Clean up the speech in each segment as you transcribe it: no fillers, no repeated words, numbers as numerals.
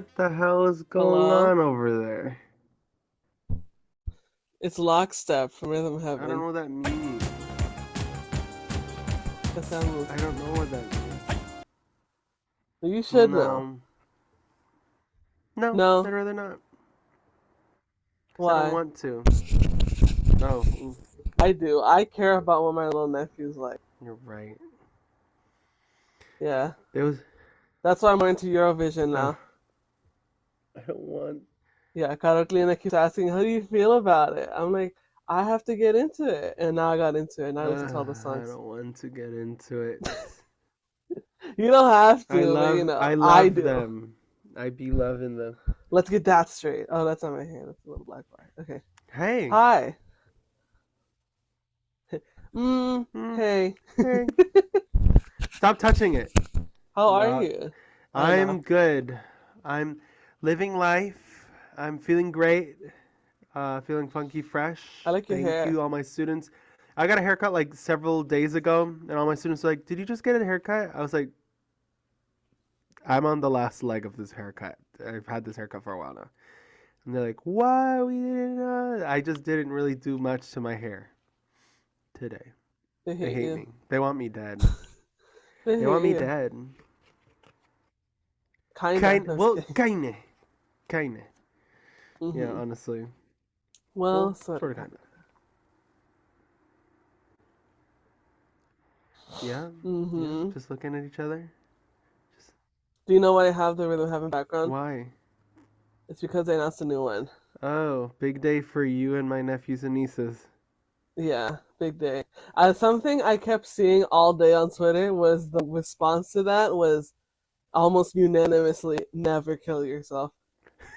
What the hell is going Hello? on over there? It's Lockstep from Rhythm I don't Heaven. know what that means. Kasam. I don't know what that means. You should know. No. No, I'd No? rather not. Because I don't Why? want to. Oh, I do. I care about what my little nephew's like. you're right. Yeah. It was. That's why I'm into Eurovision Uh, now. I don't want. Yeah, Carolina keeps asking, how do you feel about it? I'm like, I have to get into it. And now I got into it. And I listen to all the I songs. don't want to get into it. You don't have I to, but love. I I love do. them. I be loving them. Let's get that straight. Oh, that's not my hand. That's a little black bar. Okay. Hey. Hi. Hmm. Hey. Hey. Stop touching it. How are No, you? Oh, I'm no. good. I'm living life. I'm feeling great. Feeling funky fresh. I like your Thank hair. you, all my students. I got a haircut like several days ago, and all my students were like, "Did you just get a haircut?" I was like, "I'm on the last leg of this haircut. I've had this haircut for a while now." And they're like, "Why we didn't?" I just didn't really do much to my hair today. They They hate hate you. me. They want me dead. They They want hate me you. dead. Kinda. No, just Well, kidding. kinda. Yeah, Hmm. honestly. Well, Well, sort of, sort of, kind kinda. Yeah, of. yeah. Hmm. Just looking at each other. Just Do you know why I have the Rhythm Heaven background? why? It's because they announced a new one. Oh, big day for you and my nephews and nieces. Yeah, big day. Something I kept seeing all day on Twitter was the response to that was almost unanimously, never kill yourself.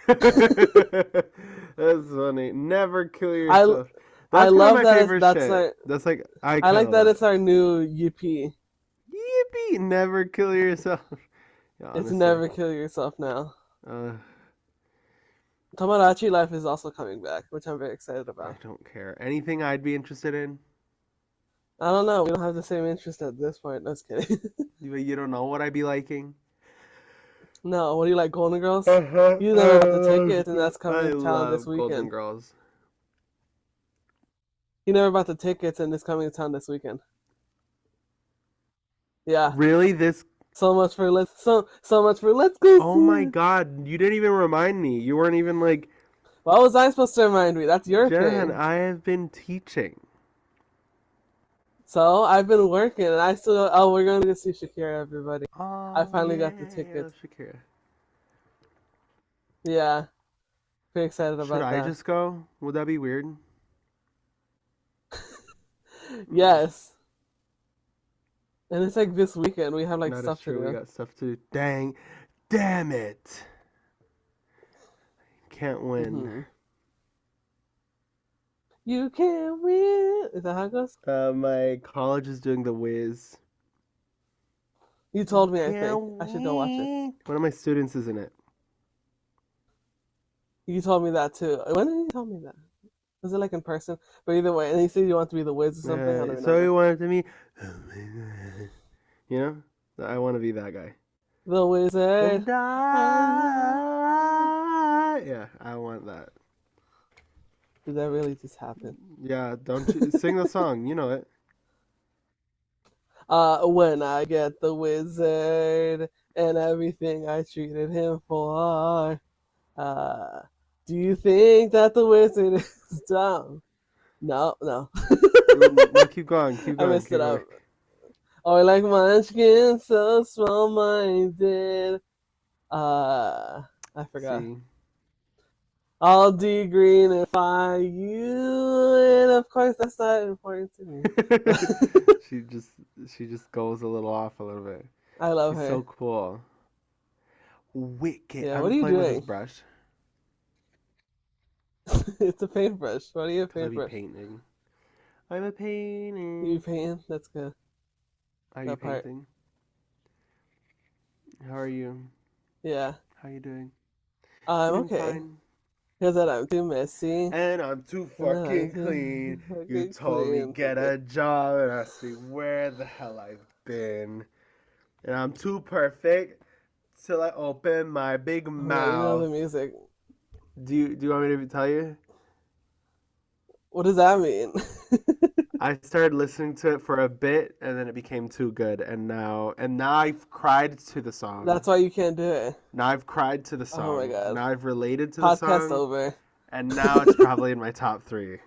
That's funny. Never kill I yourself. I That's kind of love my that favorite that's shit. our That's like I I kind like of that that. it's our new UP. Yippee! Never kill yourself. Yeah, It's honestly. never kill yourself now. Uh, Tomodachi Life is also coming back, which I'm very excited I about. don't care. Anything I'd be interested in. I don't know. We don't have the same interest at this point. No, just kidding. You don't know what I'd be liking. No, what do you like, Golden Girls? Uh-huh. You never bought the ticket, and that's I coming to town this love Golden weekend. Girls. You never bought the tickets, and it's coming to town this weekend. Yeah. Really? This? So much for let's go Oh see my it. God! You didn't even remind me. You weren't even like, What was I supposed to remind me? That's your Jen. thing. I have been teaching. So I've been working, and I still. Oh, we're going to go see Shakira, everybody. I Oh finally got the yeah, tickets. Shakira. Yeah, pretty excited Should about I that. just go? Would that be weird? Yes, and it's like this weekend. We have like That is stuff to true. We do. got stuff to do. Damn it! Can't win. Hmm. You can win. Is that how it goes? My college is doing the whiz. You You told me. I can't think I should go watch it. win. One of my students is in it. You told me that too. When did you tell me that? Was it like in person? But either way, and you said you want to be the Wiz or something. I don't So he remember. wanted to be, you know, I want to be that guy. The Wizard. And I, yeah, I want that. Did that really just happen? Yeah, don't you sing the song? You know it. When I get the Wizard and everything I treated him for. Uh, do you think that the Wizard is dumb? No, no. No, keep going, keep I going, messed keep it going. up. Or like Munchkin, so small-minded. Uh, I forgot. See, I'll degreenify you, and of course that's not important to me. she just she just goes a little off a little bit. I love She's so her. cool. Wicked. Yeah, what I'm are you playing with this doing? brush It's a paintbrush. Why do you have a because I be paintbrush? painting. I'm a You painting. painting? That's good. Are you That part. painting? How are you? Yeah. How you doing? I'm Doing okay. fine. Because that I'm too messy. And I'm too And then I'm fucking clean. too You fucking told me clean. get a job and asked me where the hell I've been. And I'm too perfect. till I open my big Well, you know the mouth. music. Do you want me to tell you? What does that mean? I started listening to it for a bit, and then it became too good, and now I've cried to the song. That's why you can't do it. Now I've cried to the Oh my song. god. Now I've related to the Podcast song, over. and now it's probably in my top three.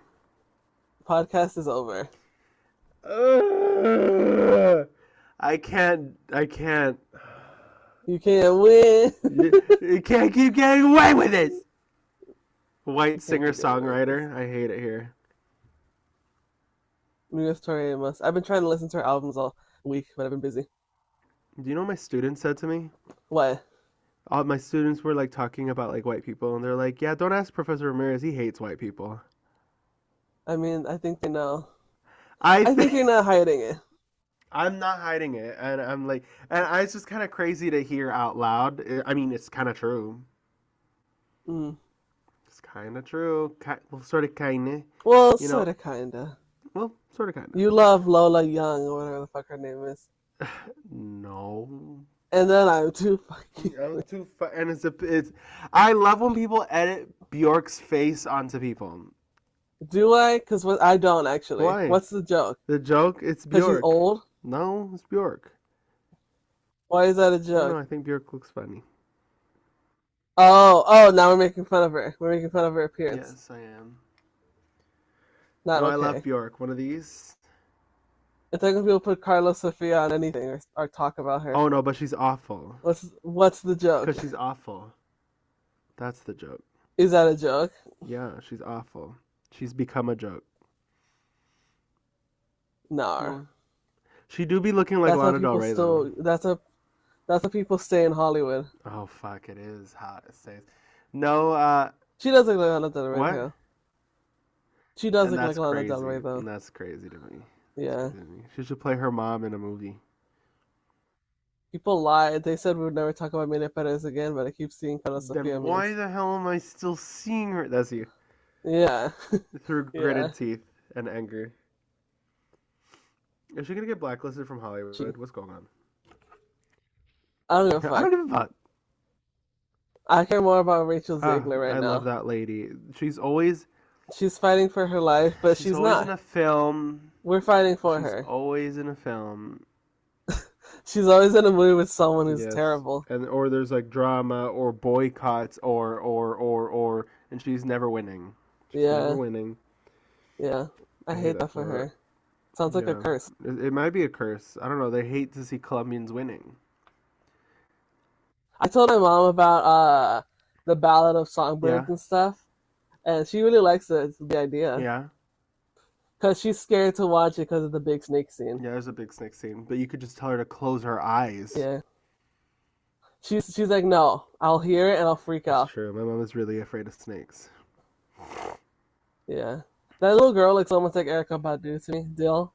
Podcast is over. Ugh. I can't. You can't win. You can't keep getting away with this. White Can't singer keep getting away with songwriter. I hate it here. Miss Tori Amos. I've been trying to listen to her albums all week, but I've been busy. Do you know what my students said to me? What? All my students were like talking about like white people, and they're like, "Yeah, don't ask Professor Ramirez. He hates white people." I mean, I think they know. I I think you're not hiding it. I'm not hiding it, and I'm like, it's just kind of crazy to hear out loud. I mean, it's kind of true. Mm. It's kind of true. Well, sort of, kinda. Well, You know, sort of, kinda. well, sort of, kinda. You love Lola Young, or whatever the fuck her name is. No. And then I'm too fucking. I'm too and it's. I love when people edit Bjork's face onto people. Do I? Because I don't actually. Why? What's the joke? The joke, it's Because she's Bjork. old? No, it's Bjork. Why is that a I don't know. joke? I think Bjork looks funny. Oh, now we're making fun of her. We're making fun of her appearance. Yes, I am. Not No, okay. I love Bjork. One of these. It's like when people put Carlos Sofia on anything or talk about her. Oh no, but she's awful. What's the joke? Because she's awful. That's the joke. Is that a joke? Yeah, she's awful. She's become a joke. No. She do be looking like That's how Lana Del people Rey still. though. That's how people stay in Hollywood. Oh fuck, it is hot. It says. No, She does look like Lana Del Rey what? though. She does And look like that's Lana crazy. Del Rey though. And that's crazy to me. Yeah. She should play her mom in a movie. People lied. They said we would never talk about Mine Perez again, but I keep seeing Carlos Sofia Then memes. why the hell am I still seeing her? That's you. Yeah. Through Yeah. gritted teeth and anger. Is she gonna get blacklisted from Hollywood? What's going on? I don't give a I don't fuck. give a fuck. I care more about Rachel Ziegler right I now. love that lady. She's always She's fighting for her life, but she's always not. in a film. We're fighting for She's her. always in a film. She's always in a movie with someone who's Yes. terrible. Or there's like drama or boycotts or and she's never winning. She's Yeah. never winning. Yeah. I hate that for her. Sounds like a Yeah. curse. It might be a curse. I don't know. They hate to see Colombians winning. I told my mom about the Ballad of Songbirds Yeah. and stuff, and she really likes the idea. Yeah. Because she's scared to watch it because of the big snake scene. Yeah, there's a big snake scene. But you could just tell her to close her eyes. Yeah. She's like, no, I'll hear it and I'll freak That's out. true. My mom is really afraid of snakes. Yeah. That little girl looks almost like Erykah Badu to me, Dill.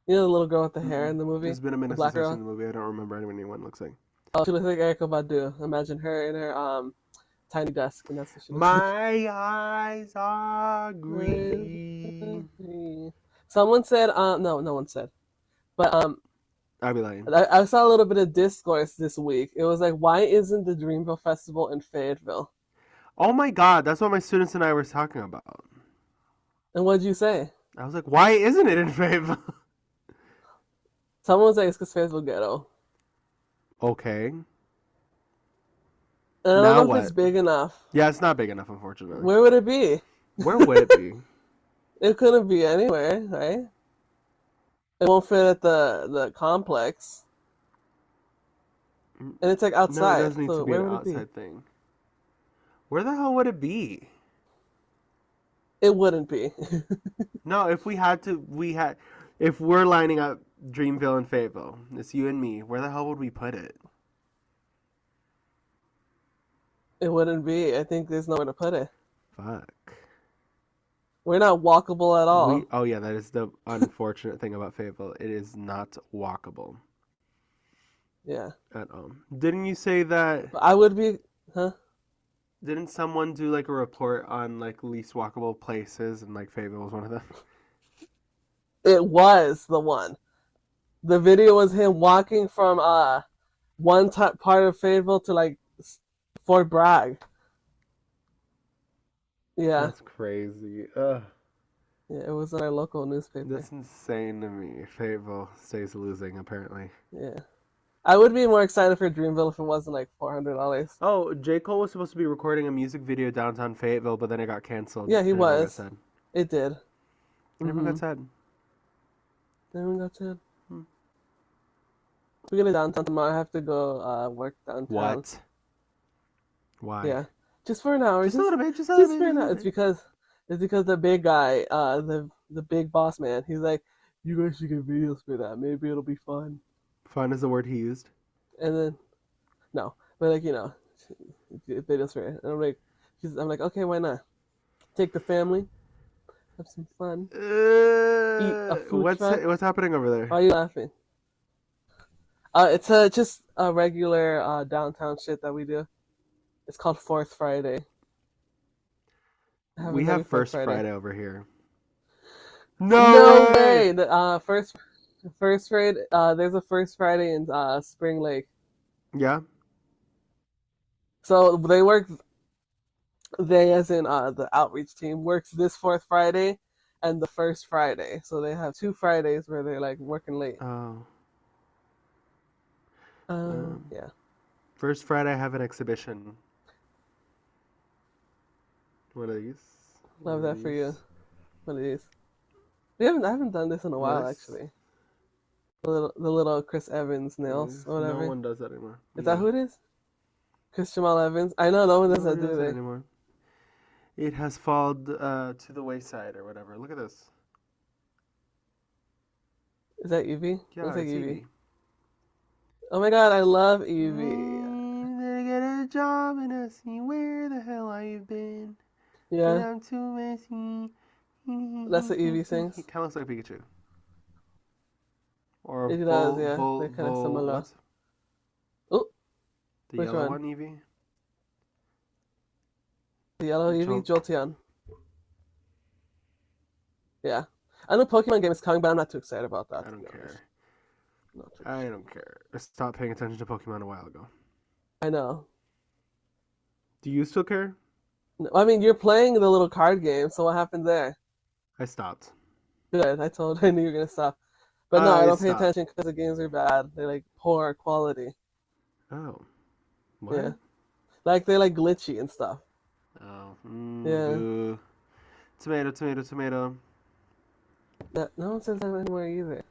You know the little girl with the hair in the movie? It's been a minute black since I've girl? seen the movie. I don't remember anyone looks like. Oh, she looks like Erykah Badu. Imagine her in her tiny desk, and that's what she looks like. My eyes are green. Someone said, no one said. But I'd be lying. I saw a little bit of discourse this week. It was like, why isn't the Dreamville Festival in Fayetteville? Oh my god, that's what my students and I were talking about. And what'd you say? I was like, why isn't it in Fayetteville? Someone was like, it's because Fayetteville ghetto. Okay. And I Now don't know if what? it's big enough. Yeah, it's not big enough, unfortunately. Where would it be? Where would it be? It couldn't be anywhere, right? It won't fit at the complex. And it's like No, outside. it does need So to be where an would it be? outside thing. Where the hell would it be? It wouldn't be. No, if if we're lining up Dreamville and Fayetteville, it's you and me, where the hell would we put it? It wouldn't be. I think there's nowhere to put it. Fuck. We're not walkable at all. Oh yeah, that is the unfortunate thing about Fayetteville. It is not walkable Yeah. at all. Didn't you say that? But I would be, huh? Didn't someone do like a report on like least walkable places, and like Fayetteville was one of them? It was the one. The video was him walking from one part of Fayetteville to like Fort Bragg. Yeah, That's crazy. Ugh. yeah, it was in our local newspaper. That's insane to me. Fayetteville stays losing, apparently. Yeah, I would be more excited for Dreamville if it wasn't like $400. Oh, J. Cole was supposed to be recording a music video downtown Fayetteville, but then it got canceled. Yeah, he And everyone got was. sad. It did. And everyone got sad. Everyone got sad. Hmm. We're gonna downtown tomorrow. I have to go work downtown. What? Why? Yeah, just for an hour. Just a little bit. Just a little bit. For an hour. It's because the big guy, the big boss man. He's like, you guys should get videos for that. Maybe it'll be fun. Fun is the word he used. And then, no, but like get videos for it. And I'm like, okay, why not? Take the family, have some fun, eat a food truck. What's happening over there? Why are you laughing? It's just a regular downtown shit that we do. It's called Fourth Friday. We have First Friday over here. No way! The first Friday. There's a First Friday in Spring Lake. Yeah. So they as in the outreach team works this Fourth Friday and the First Friday. So they have 2 Fridays where they're like working late. Oh. Yeah. First Friday, I have an exhibition. What are these? Love that for you. What are these? I haven't done this in a while actually. The little Chris Evans nails or whatever. No one does that anymore. Is that who it is? Chris Jamal Evans? I know no one does that, do they? anymore. It has fallen to the wayside or whatever. Look at this. Is that Evie? Yeah, looks like it's Evie. Evie. Oh my god, I love Evie. Better get a job and I see where the hell I've been. Yeah. And I'm too messy. That's what Evie sings. He kind of looks like Pikachu. Or It does, yeah. They're kind of similar. Oh, the which yellow one? Evie. The yellow Evie, Jolteon. Yeah, I know Pokemon game is coming, but I'm not too excited about that. I don't care. I don't care. I stopped paying attention to Pokemon a while ago. I know. Do you still care? No, I mean, you're playing the little card game, so what happened there? I stopped. Good. I knew you were gonna stop. But no, I don't pay attention because the games are bad. They're like poor quality. Oh. What? Yeah. Like they're like glitchy and stuff. Oh. Yeah. Boo. Tomato, tomato, tomato. No one says that anymore either.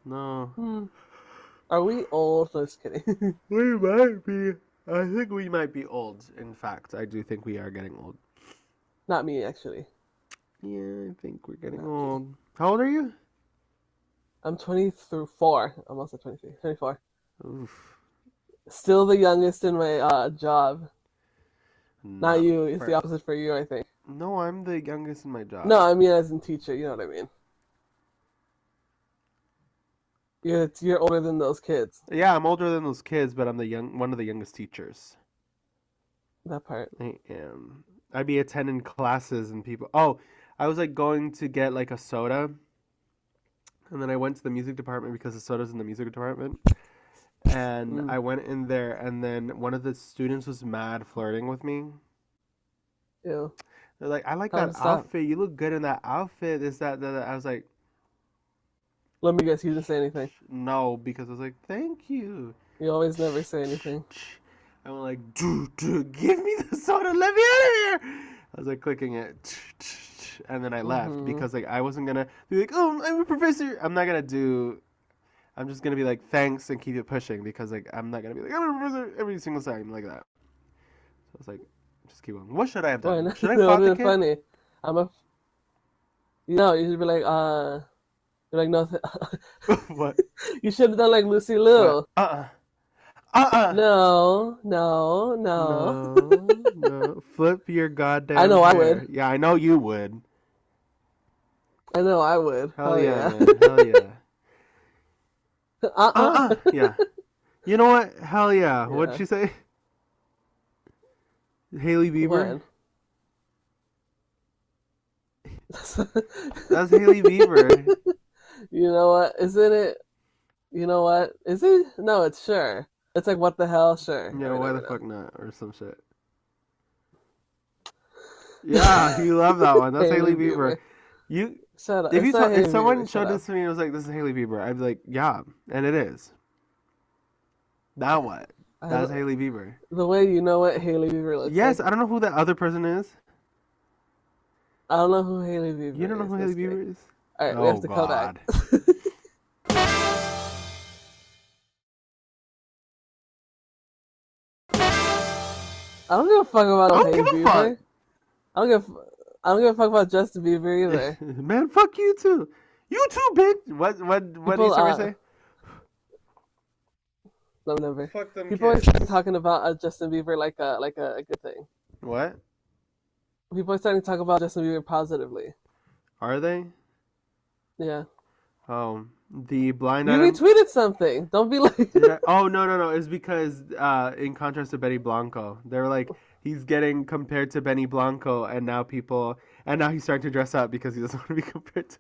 No. Are we old? No, just kidding. We might be. I think we might be old. In fact, I do think we are getting old. Not me, actually. Yeah, I think we're getting old. How old are you? I'm 24. I'm also 23. 24. Oof. Still the youngest in my job. Not you. It's the opposite for you, I think. No, I'm the youngest in my job. No, I mean as in teacher. You know what I mean. You're older than those kids. Yeah, I'm older than those kids, but I'm one of the youngest teachers. That part. I am. I'd be attending classes and people. Oh, I was like going to get like a soda, and then I went to the music department because the soda's in the music department. And I went in there, and then one of the students was mad flirting with me. Ew. They're like, I like that outfit. You look good in that outfit. This, that. I was like, let me guess, you didn't say anything. No, because I was like, thank you. You always never say anything. I went like, dude, give me the soda. Let me out of here. I was like clicking it. And then I left because like I wasn't going to be like, oh, I'm a professor. I'm just going to be like, thanks and keep it pushing because like I'm not going to be like, I'm a professor every single time like that. So I was like, just keep going. What should I have done? Should I fought the kid? Funny. You should be like, you're like, no. What? You should have done like Lucy Liu. No. No. Flip your goddamn I know hair. I would. Yeah, I know you would. I know I would. Hell yeah, man. Hell yeah. Yeah. You know what? Hell yeah. What'd she say? Haley Bieber? That's Haley Bieber. You know what? Isn't it? You know what? Is it? No, it's Cher. It's like, what the hell? Sure. Yeah, Or why the whatever. fuck not? Or some shit. Yeah, you love that one. That's Haley Haley Bieber. Bieber. You, Shut up. It's not if Haley someone Bieber. Shut showed up. this to me and was like, "This is Haley Bieber," I'd be like, "Yeah," and it is. Now what? I That's don't, Haley Bieber. the way you know what Haley Bieber looks Yes, like. I don't know who that other person is. I don't know who Haley You don't Bieber know is. who Haley That's great. Bieber is? All right, we have Oh to come back. God. I don't give a fuck about I no don't Haley give a fuck. Bieber. I don't give. I don't give a fuck about Justin Bieber either. Man, fuck you too. You too, bitch. What do you People, say? no, never. Fuck them People always kids. start talking about Justin Bieber like a good thing. What? People are starting to talk about Justin Bieber positively. Are they? Yeah. Oh, the blind You item. retweeted something. Don't be like. Oh no! It's because in contrast to Benny Blanco, they're like he's getting compared to Benny Blanco, and now he's starting to dress up because he doesn't want to be compared to.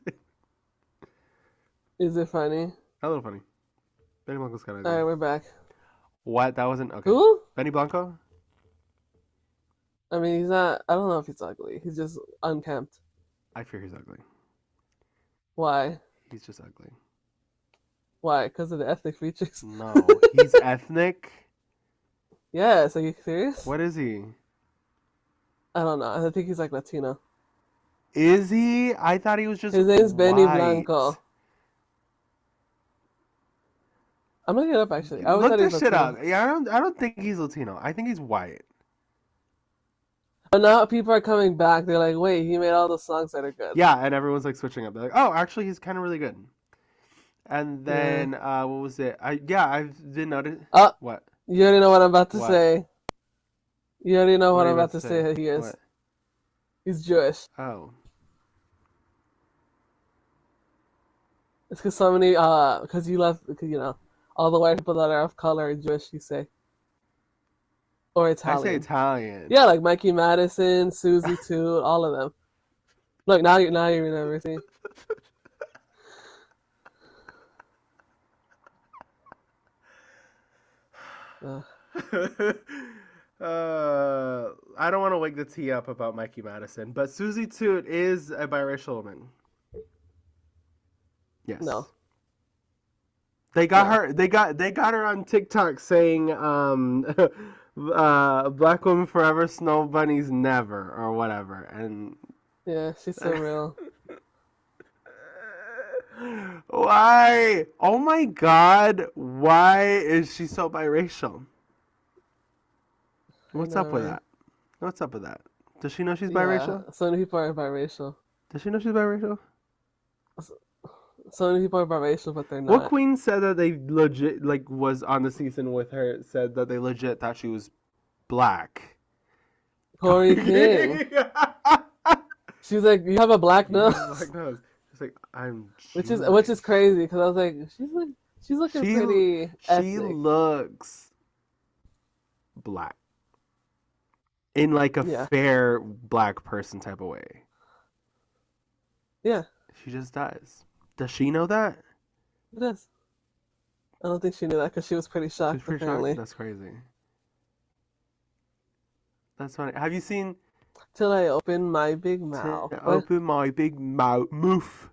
Is it funny? A little funny. Benny Blanco's kind of All right, ugly. we're back. What? That wasn't okay. Who? Benny Blanco? I mean, he's not. I don't know if he's ugly. He's just unkempt. I fear he's ugly. Why? He's just ugly. Why? Because of the ethnic features? No, he's ethnic. Yes. Are you serious? What is he? I don't know. I think he's like Latino. Is he? I thought he was just His name's Benny white. Blanco. I'm looking it up actually. I always Look thought he was this shit Latino. up. Yeah, I don't think he's Latino. I think he's white. But now people are coming back. They're like, wait, he made all the songs that are good. Yeah, and everyone's like switching up. They're like, oh, actually, he's kind of really good. And then what was it? I did notice. What? You already know what I'm about to What? say. You already know What what are I'm you about to say. He is. What? He's Jewish. Oh. It's because so many, because you left, because, you know, all the white people that are of color are Jewish, you say. Or I Italian. say Italian. Yeah, like Mikey Madison, Suzie Toot, all of them. Look, now you remember, see? I don't want to wake the tea up about Mikey Madison, but Suzie Toot is a biracial woman. Yes. No. They got No. her. They got her on TikTok saying, "Black woman forever, snow bunnies never," or whatever. And Yeah, she's so real. why? Oh my God! Why is she so biracial? What's up with right? that? What's up with that? Does she know she's Yeah, biracial? so many people are biracial. Does she know she's biracial? So many people are biracial, but they're What not. queen said that they legit was on the season with her? Said that they legit thought she was black. Corey King. She's like, you have a black nose, Black nose. She's like, I'm. which Jewish." is crazy because I was like, she's looking pretty She ethnic. looks black in like a Yeah. fair black person type of way. Yeah, She just does. Does she know that? it is. I don't think she knew that because she was pretty shocked. She's pretty Apparently, shocked. That's crazy. That's funny. Have you seen till I opened my big mouth. To Open My Big Mouth?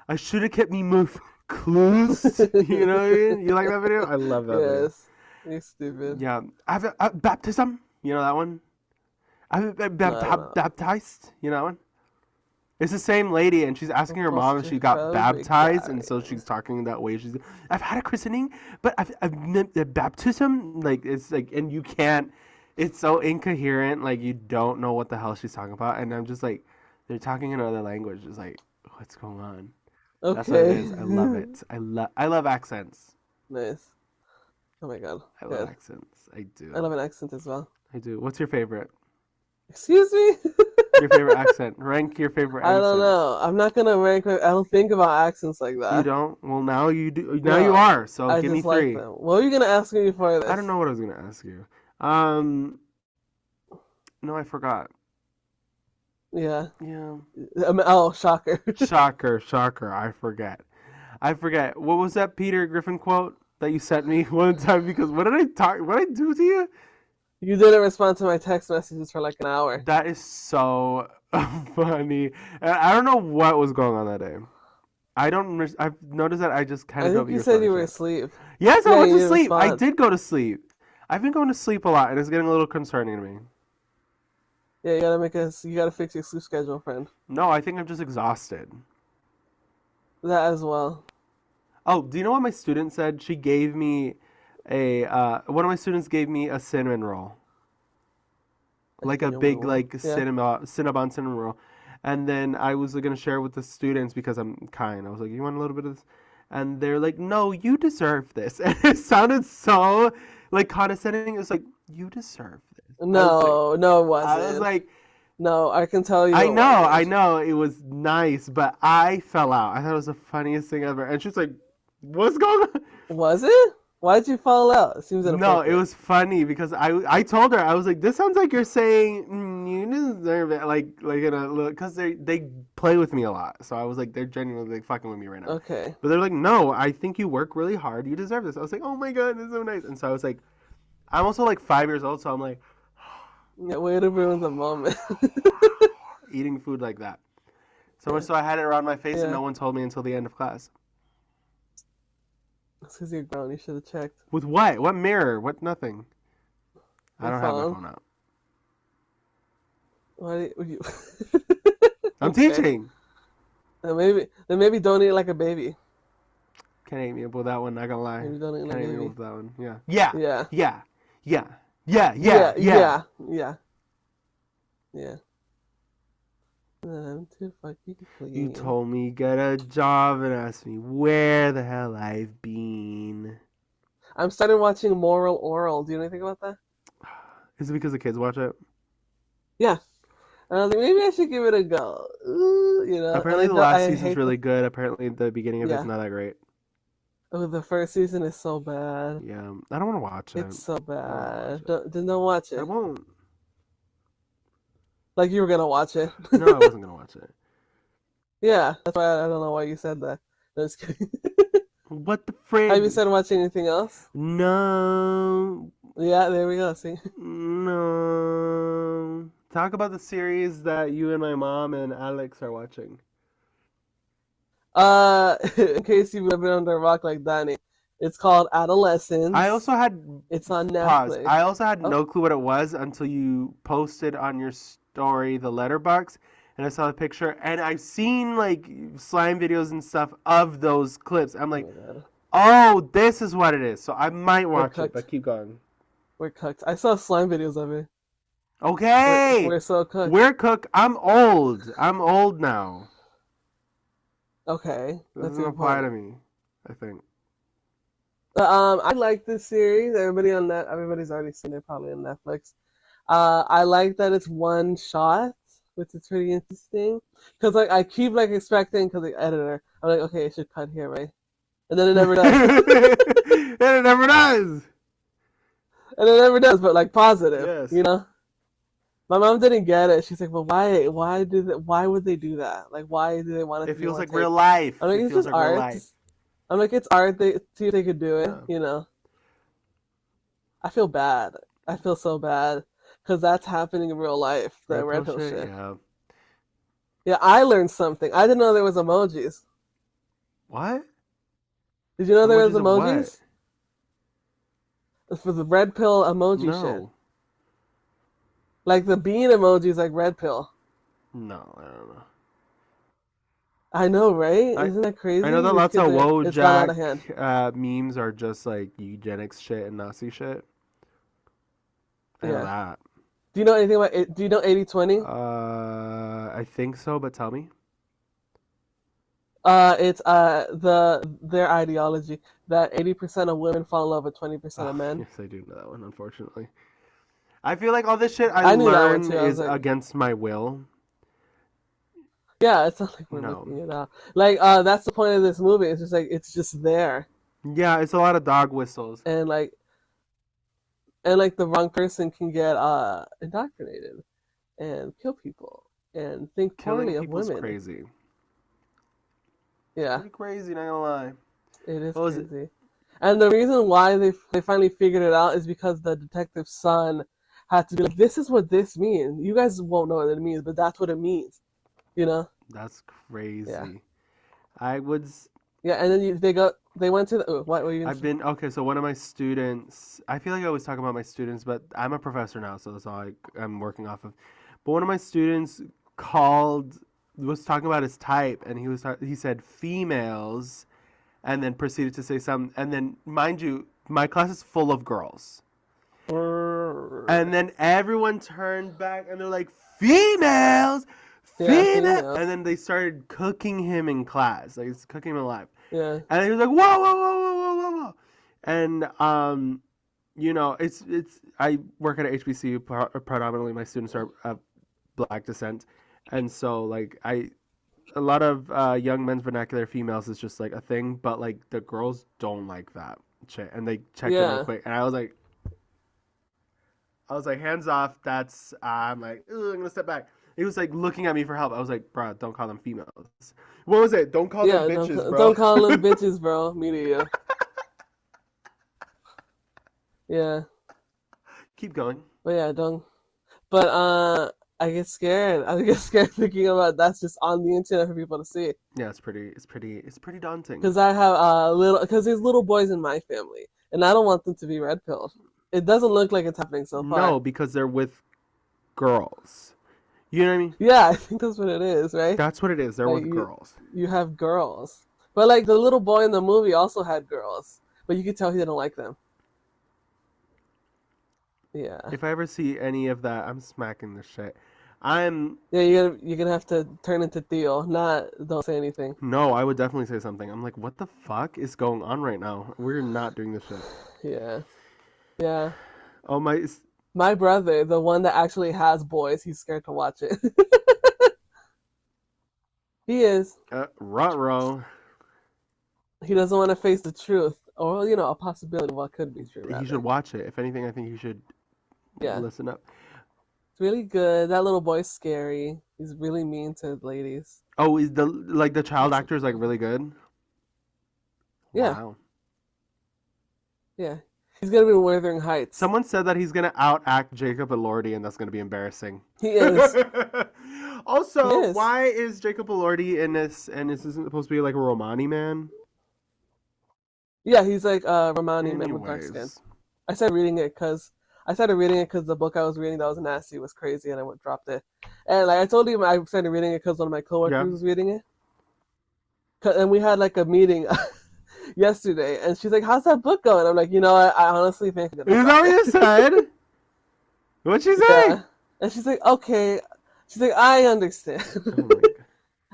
I should have kept me mouth closed. You know what I mean? You like that video? I love that video. Yes, you're stupid. Yeah. I have a baptism. You know that one? I've been No, I don't know. baptized. You know that one? It's the same lady, and she's asking her mom if she got Claustrophobic baptized, and so guy. she's talking that way. She's, I've had a christening, but the baptism, like it's like, and you can't. It's so incoherent, like you don't know what the hell she's talking about, and I'm just like, they're talking in another language. It's like, what's going on? That's what it Okay. is. I love it. I love accents. Nice. Oh my god. I love Good. accents. I do. I love an accent as well. I do. What's your favorite? Excuse me? Your favorite accent? Rank your favorite I accent. don't know. I'm not gonna rank. I don't think about accents like that. You don't? Well, now you do. Now No, you are. So I give me just like three. them. What were you gonna ask me before this? I don't know what I was gonna ask you. No, I forgot. Yeah. Yeah. Oh, shocker. Shocker. I forget. What was that Peter Griffin quote? that you sent me one time because what did I talk? What did I do to you? You didn't respond to my text messages for like an hour. That is so funny. And I don't know what was going on that day. I don't. I've noticed that I just kind I of don't think be you said you were responding to it. asleep. Yes, I Yeah, went you to didn't sleep. I respond. did go to sleep. I've been going to sleep a lot, and it's getting a little concerning to me. Yeah, you gotta fix your sleep schedule, friend. No, I think I'm just exhausted. That as well. Oh, do you know what my student said? She gave me one of my students gave me a cinnamon roll. I Like see a your big woo-woo. like Yeah. Cinnabon cinnamon roll. And then I was gonna share with the students because I'm kind. I was like, "You want a little bit of this?" And they're like, "No, you deserve this." And it sounded so like condescending. It was like, "You deserve this." No, no, it I was wasn't. like, No, I can tell you it I wasn't. know, it was nice, but I fell out. I thought it was the funniest thing ever. And she's like, "What's going on?" Was it? Why'd you fall out? It seems No, it inappropriate. was funny because I told her I was like, this sounds like you're saying you deserve it, like in a little because they play with me a lot, so I was like they're genuinely like fucking with me right now, Okay. but they're like, no, I think you work really hard, you deserve this. I was like, oh my god, this is so nice, and so I was like, I'm also like 5 years old, so I'm like Yeah, way to ruin the moment. eating food like that, so much Yeah. so I had it around my face and Yeah. no one told me until the end of class. It's because you're grown. You should have checked With what? What mirror? What nothing? I your don't have my phone. phone out. Why do you? I'm Okay. teaching. Then maybe don't eat like a baby. Can't hate me with that one, not gonna lie. Maybe don't eat Can't like a hate me baby. with that one. Yeah. Yeah. Yeah. Yeah. Yeah. Yeah. Yeah. Yeah. Yeah. Yeah. Yeah. Yeah. I'm too fucking You clean. told me get a job and asked me where the hell I've been. I'm starting watching Moral Oral. Do you know anything about that? Is it because the kids watch it? Yeah. And I was like, maybe I should give it a go. Ooh, and Apparently the last I season's hate the really good. Apparently the beginning of it's yeah. not that great. Oh, the first season is so bad. Yeah. I don't want to watch it. It's so I don't want to watch bad. it. Don't watch I it. won't. Like you were gonna watch it. No, I wasn't gonna watch it. Yeah, that's why I don't know why you said that. No, just kidding. What the Have you frig? started watching anything else? No. Yeah, there we go. See, No. Talk about the series that you and my mom and Alex are watching. in case you've been under a rock like Danny, it's called I Adolescence. also had It's on pause. Netflix. I also had Oh, no clue what it was until you posted on your story the letterbox, and I saw the picture, and I've seen like slime videos and stuff of those clips. I'm oh like, my god, oh, this is what it is. So I might we're watch it, cooked. but keep going. We're cooked. I saw slime videos of it. Okay, We're so cooked. we're cooked. I'm old. I'm old now. Okay, This that's doesn't your apply to point. me, I think. I like this series. Everybody's already seen it probably on Netflix. I like that it's one shot, which is pretty interesting. Cause like I keep like expecting, cause the editor, I'm like, okay, it should cut here, right? And then it never does. And it never does. And it never does, but like positive, Yes. My mom didn't get it. She's like, well, why would they do that? Like, why do they want it It to be feels one like take? real life. I'm like, It it's feels just like real art. life. I'm like, it's art. They see if they could do it, Yeah. I feel bad. I feel so bad because that's happening in real life. The Red red pill pill shit, shit. yeah. Yeah, I learned something. I didn't know there was emojis. What? Did you know there was Emojis of what? emojis for the red pill emoji shit? No. Like the bean emoji is like red pill. No, I don't know. I know, right? I Isn't that crazy? I know that These lots kids of are. It's gone out of hand. Wojak memes are just like eugenics shit and Nazi shit. I know Yeah. that. Do you know anything about it? Do you know 80/20? I think so, but tell me. It's their ideology that 80% of women fall in love with 20% Oh, of men. yes, I do know that one, unfortunately. I feel like all this shit I I knew that one learn too. I was is like, against my will. yeah, it's not like we're No. looking it up. Like, that's the point of this movie. It's just like it's just there, Yeah, it's a lot of dog whistles. and like the wrong person can get indoctrinated and kill people and think Killing poorly of people's women. crazy. Yeah, Pretty crazy, not gonna lie. it is What was it? crazy. And the reason why they finally figured it out is because the detective's son had to be like, "This is what this means. You guys won't know what it means, but that's what it means." You know? That's Yeah. crazy. I would. Yeah, and then they went to the what were you gonna I've say? been okay. So one of my students. I feel like I always talk about my students, but I'm a professor now, so that's all I'm working off of. But one of my students called was talking about his type, and he said females, and then proceeded to say some. And then, mind you, my class is full of girls. And then everyone turned back and they're like, females! Yeah, Female! females. And then they started cooking him in class. Like, cooking him alive. Yeah. And he was like, whoa, whoa, whoa, whoa, whoa, whoa, whoa. And, you know, I work at a HBCU, predominantly my students are of black descent. And so, like, a lot of young men's vernacular females is just like a thing, but like the girls don't like that shit. And they checked it real Yeah. quick. And I was like, hands off. That's I'm like, I'm gonna step back. He was like looking at me for help. I was like, bro, don't call them females. What was it? Don't call them Yeah, bitches, bro. don't call them bitches, bro. Me to you. Yeah. Keep going. But yeah, don't. But I get scared. I get scared thinking about that's just on the internet for people to see. Yeah, it's pretty daunting. Because I have because there's little boys in my family, and I don't want them to be red pilled. It doesn't look like it's happening so far. No, because they're with girls. You know what I mean? Yeah, I think that's what it is, right? That's what it is. They're Like with girls. you have girls, but like the little boy in the movie also had girls, but you could tell he didn't like them. Yeah. If I ever see any of that, I'm smacking the shit. Yeah, you're gonna have to turn into Theo. Not don't say anything. No, I would definitely say something. I'm like, what the fuck is going on right now? We're not doing this shit. Yeah. Yeah. Oh my. My brother, the one that actually has boys, he's scared to watch it. He is. Ruh-roh. He doesn't want to face the truth, or a possibility of what could be true. He should watch it. If anything, I think he should listen up. It's really good. That little boy's scary. He's really mean to ladies. Oh, is the child actor is like really good? Yeah. Wow. Yeah. He's gonna be in Wuthering Heights. Someone said that he's gonna outact Jacob Elordi, and that's gonna be embarrassing. He is. Also, why is Jacob Elordi in this? And this isn't supposed to be like a Romani man. Yeah, he's like a Romani man with dark skin. I started reading it because the book I was reading that was nasty was crazy, and I dropped it. And like I told you, I started reading it because one of my coworkers was reading it. And we had like a meeting yesterday, and she's like, "How's that book going?" I'm like, I honestly think. Is that what you said? What'd she say? Yeah. And she's like, "Okay." She's like, "I understand." Oh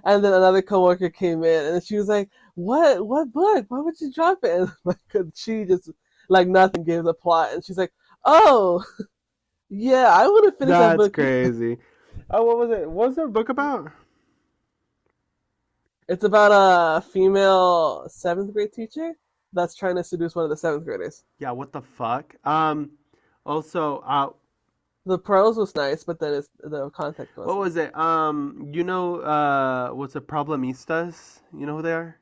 and then another coworker came in, and she was like, "What book? Why would you drop it?" And like, she just like nothing gave the plot, and she's like, "Oh, yeah, I want to finish that book." That's crazy. Oh, what was it? What was the book about? It's about a female 7th grade teacher that's trying to seduce one of the 7th graders. Yeah, what the fuck? Also, the prose was nice, but then the context was. What was it? What's it? Problemistas? You know who they are?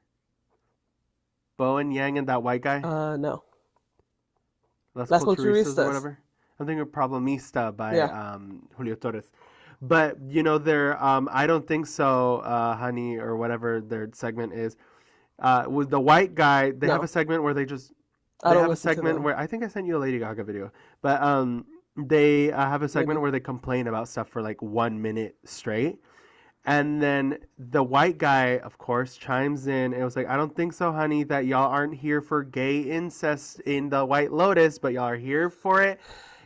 Bowen Yang and that white guy? No. Las Culturistas or whatever. I'm thinking of Problemista by Julio Torres. But their I don't think so, honey, or whatever their segment is. With the white guy, they have a segment where they have a segment where I think I sent you a Lady Gaga video, but they have a segment where they complain about stuff for like 1 minute straight, and then the white guy, of course, chimes in. And it was like, I don't think so, honey, that y'all aren't here for gay incest in the White Lotus, but y'all are here for it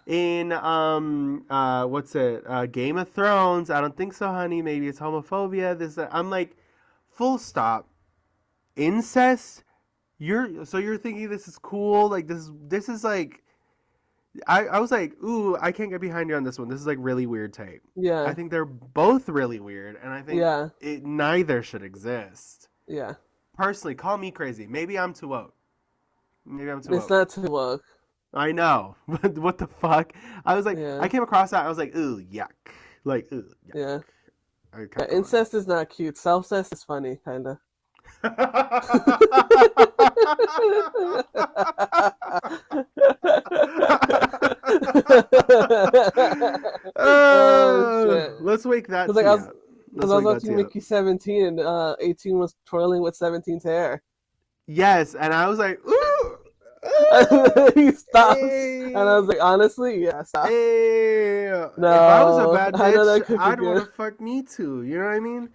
in Game of Thrones. I don't think so, honey. Maybe it's homophobia. I'm like, full stop. Incest? You're thinking this is cool? Like this is like, I was like, ooh, I can't get behind you on this one. This is like really weird take. Yeah. I think they're both really weird, and I think neither should exist. Yeah. Personally, call me crazy. Maybe I'm too woke. It's not too woke. I know, but what the fuck? I was like, I came across that. I was like, ooh, yuck. Like, ooh, yuck. Yeah. Incest is not cute. Self-cest is funny, kind of. Oh shit! Let's wake that Because like I tea was, up. because Let's I was wake that watching tea up. Mickey 17, and 18 was twirling with 17's hair. Yes, and I was like, ooh, He stops, and I hey, was like, honestly, yeah, stop. hey. If I was a No, bad I know bitch, that cookie I'd want good. to fuck me too. You know what I mean?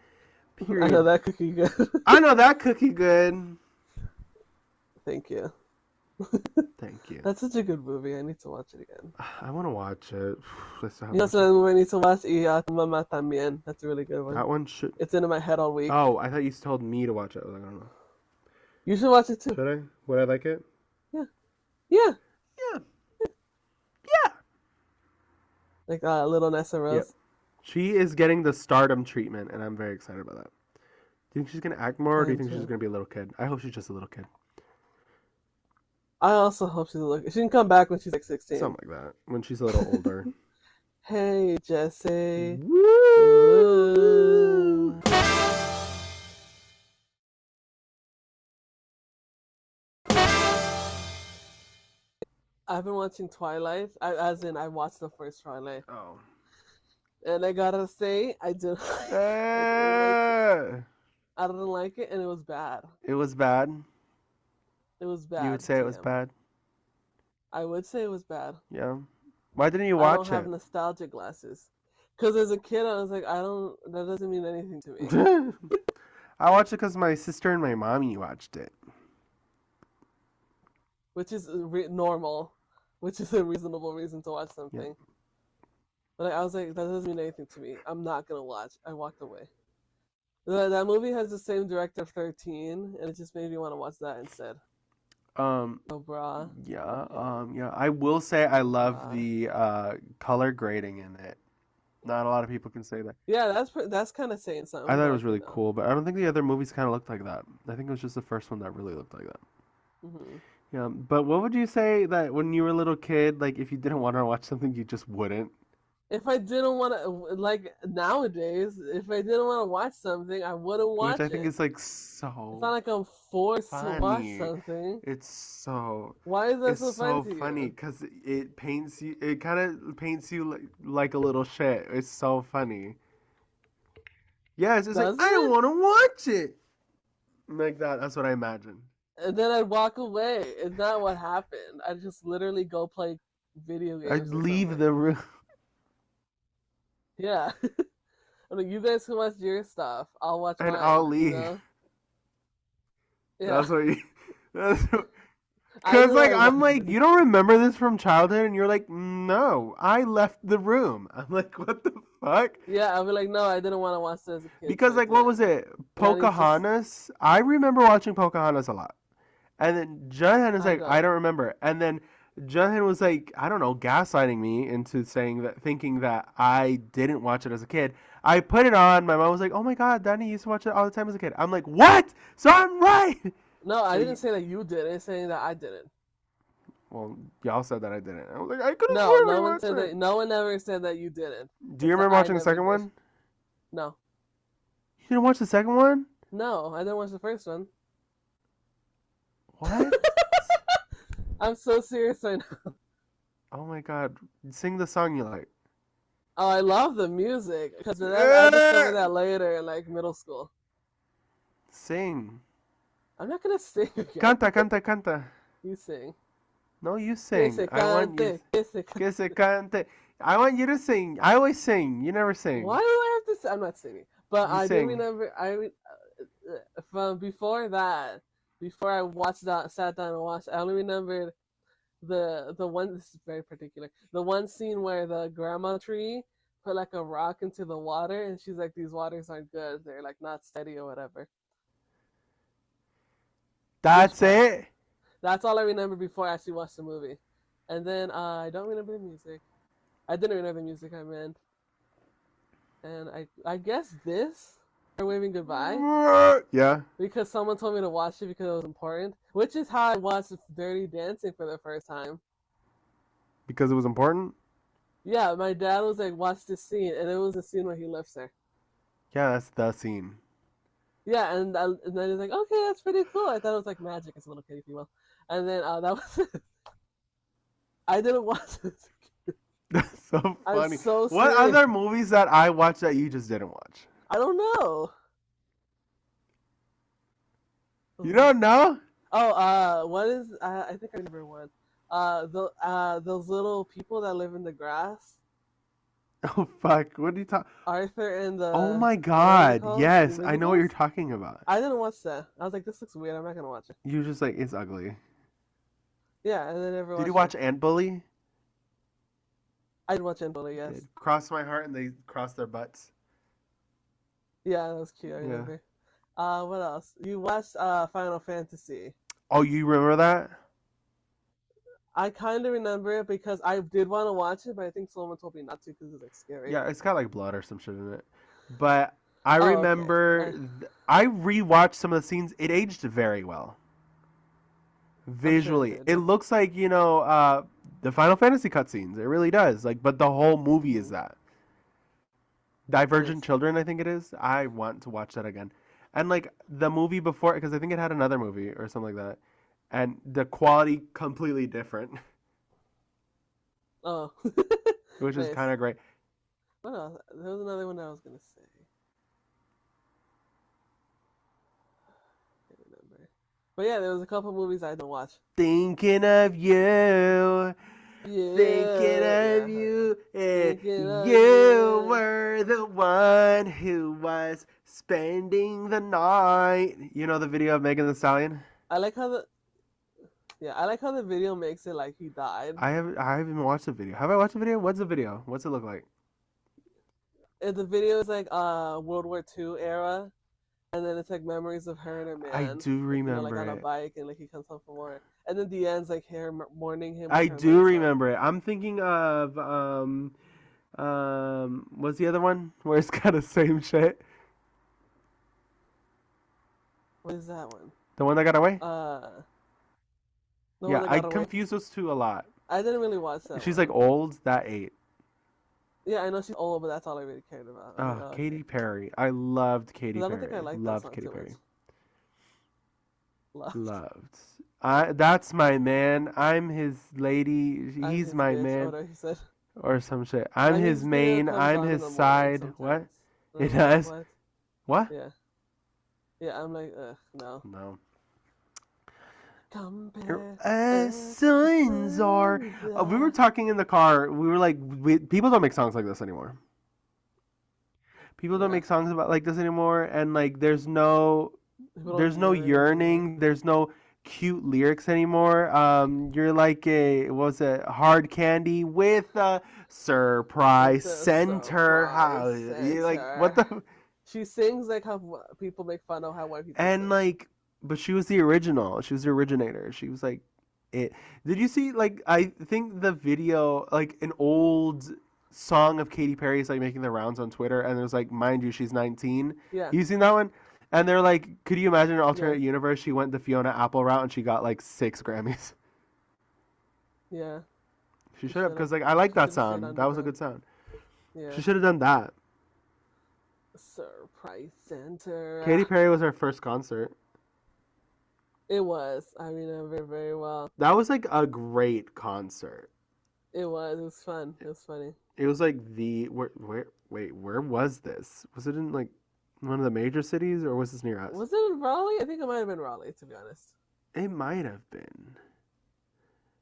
I know Period. that cookie good. I know that cookie good. Thank you. Thank you. That's such a good movie. I need to watch it again. I want to watch it. I still You haven't know, watched so it. another movie I need to watch, Y Tu Mamá También. That's a really good one. That one should. It's in my head all week. Oh, I thought you told me to watch it. I was like, I don't know. You should watch it too. Should I? Would I like it? Yeah. Yeah. Yeah. Yeah. Like Little Nessa Yep. Rose. She is getting the stardom treatment, and I'm very excited about that. Do you think she's gonna act more, or do I you am think she's too. gonna be a little kid? I hope she's just a little kid. I also hope she's she can come back when she's like 16. Something like that. When she's a little older. Hey, Jesse. Woo! Woo. I've been watching Twilight. As in, I watched the first Twilight. Oh. And I gotta say, I didn't like it. I didn't like it, and it was bad. It was bad. It was bad. You would say it was TM. bad? I would say it was bad. Yeah. Why didn't you I don't watch have it? nostalgia glasses. Because as a kid, I was like, that doesn't mean anything to me. I watched it because my sister and my mommy watched it. Which is normal. Which is a reasonable reason to watch something. Yeah. But I was like, that doesn't mean anything to me. I'm not going to watch. I walked away. That movie has the same director of 13, and it just made me want to watch that instead. Oh, brah. Yeah. I will say I love the color grading in it. Not a lot of people can say that. Yeah, that's kind of saying something. I thought it was really cool, but I don't think the other movies kind of looked like that. I think it was just the first one that really looked like that. Mm-hmm. Yeah, but what would you say that when you were a little kid, like if you didn't want to watch something, you just wouldn't? If I didn't want to, like nowadays, if I didn't want to watch something, I wouldn't watch Which I think it. is like It's not so like I'm forced to watch funny. something. It's Why is that it's so so funny to funny you? because it paints you. It kind of paints you like a little shit. It's so funny. Yeah, it's just like Does I don't it? want to watch it. Like that. That's what I imagine. And then I'd walk away. It's not what happened. I'd just literally go play video I'd games or leave something. the room. Yeah. I mean, you guys can watch your stuff. I'll watch And mine. I'll You leave. know? Yeah. That's what you. That's what, I Cause knew like I I'm was. like you don't remember this from childhood, and you're like, no, I left the room. I'm like, what the fuck? Yeah, I'll be like, no, I didn't want to watch it as a kid, Because so I like what was didn't. it? Now it's just, Pocahontas. I remember watching Pocahontas a lot, and then Jughead is I like, I don't. don't remember, and then Jughead was like, I don't know, gaslighting me into saying that, thinking that I didn't watch it as a kid. I put it on. My mom was like, oh my god, Danny used to watch it all the time as a kid. I'm like, what? So I'm right. No, I So didn't say that you did it. I'm saying that I didn't. well, y'all said that I didn't. I was like, I could have No, sworn I no one watched said it. that. No one ever said that you didn't. Do you It's that remember I watching the never second did. one? No, You didn't watch the second one? no, I didn't watch the first one. What? I'm so serious right now. Oh my god. Sing the song you like. Oh, I love the music because I discovered that later in like middle school. Sing. I'm not gonna sing again. Canta, canta, canta. You sing. No, you Que sing. se I want you. cante, que se cante. Que se cante. I want you to sing. I always sing. You never sing. Why do I have to sing? I'm not singing. But You I do sing. remember, from before that, before I watched that, sat down and watched, I only remembered the one, this is very particular, the one scene where the grandma tree put like a rock into the water and she's like, these waters aren't good. They're like not steady or whatever. That's it? That's all I remember before I actually watched the movie. And then I don't remember the music. I didn't remember the music, I meant. And I guess this, We're Waving Goodbye, Yeah. because someone told me to watch it because it was important, which is how I watched Dirty Dancing for the first time. Because it was important? Yeah, my dad was like, watch this scene, and it was the scene where he lifts her. Yeah, that's the scene. Yeah, and then he's like, okay, that's pretty cool. I thought it was like magic as a little kid, if you will. And then that was it. I didn't watch it. That's so I'm funny. so What serious. other movies that I watched that you just didn't watch? I don't know. You don't know? Oh, what is? I think I remember one. Those little people that live in the grass. Oh fuck! What are you talking? Arthur and Oh my what are they god! called? The Yes, I know what Invisibles. you're talking about. I didn't watch that. I was like, this looks weird. I'm not gonna watch it. You're just like it's ugly. Yeah, and then never Did you watched watch it. Ant Bully? I did watch Bully, yes. Did Cross My Heart and they cross their butts. Yeah, that was cute. I Yeah. remember. What else? You watched Final Fantasy. Oh, you remember that? I kind of remember it because I did want to watch it, but I think someone told me not to because it was like scary. Yeah, it's got like blood or some shit in it. But I Oh, okay. remember I rewatched some of the scenes. It aged very well. Visually, Sure it it did. looks like the Final Fantasy cutscenes. It really does. Like, but the whole movie is that Divergent Nice. Children. I think it is. I want to watch that again, and like the movie before, because I think it had another movie or something like that, and the quality completely different, Oh, which is nice. kind of great. What else? There was another one I was gonna say. I can't remember. But yeah, there was a couple movies I didn't watch. Thinking of you. Thinking Yeah, of yeah. you, Thinking of you you. were the one who was spending the night. You know the video of Megan Thee Stallion? I like how the Yeah, I like how the video makes it like he died. I haven't watched the video. Have I watched the video? What's the video? What's it look like? And the video is like World War II era, and then it's like memories of her and her I man, do like like remember on a it. bike, and like he comes home from war. And then the end's like her mourning him with I her do lights on. remember it. I'm thinking of what's the other one where it's got the same shit? What is that one? The one that got away? Uh, the one Yeah, that I got away. confuse those two a lot. I didn't really watch that She's one. like old, that eight. Yeah, I know she's old, but that's all I really cared about. I'm like, Oh, oh, okay. Katy Perry. I loved Katy 'Cause I don't think I Perry. liked that Loved song Katy too much. Perry. Loved. Loved. That's my man. I'm his lady. I'm He's his my bitch. man. Or he said. Or some shit. I'm My his his video main. comes I'm on in his the morning side. What? sometimes. And It I'm like, does? what? What? Yeah. Yeah, I'm like, no. No. Your Compare sons are. We were talking in the car. We were like, people don't make songs like this anymore. People don't Yeah. make songs about like this anymore, and like there's no People don't there's no yearn anymore. yearning, there's no cute lyrics anymore. You're like a what was it, hard candy with a surprise The center. How surprise you like what center. the She sings like how people make fun of how white people and sing. like, but she was the original. She was the originator. She was like it. Did you see like I think the video like an old song of Katy Perry is like making the rounds on Twitter, and there's like, mind you, she's 19. Yeah. You seen that one? And they're like, could you imagine an Yeah. alternate universe? She went the Fiona Apple route and she got like 6 Grammys. Yeah. She She should have, should have. because like I like She that should have stayed sound. That was a good underground. sound. Yeah. She should have done that. Surprise center. Katy Perry was her first concert. It was. I remember very well. That was like a great concert. It was. It was fun. It was funny. It was like where was this? Was it in like one of the major cities or was this near us? Was it in Raleigh? I think it might have been Raleigh, to be honest. It might have been.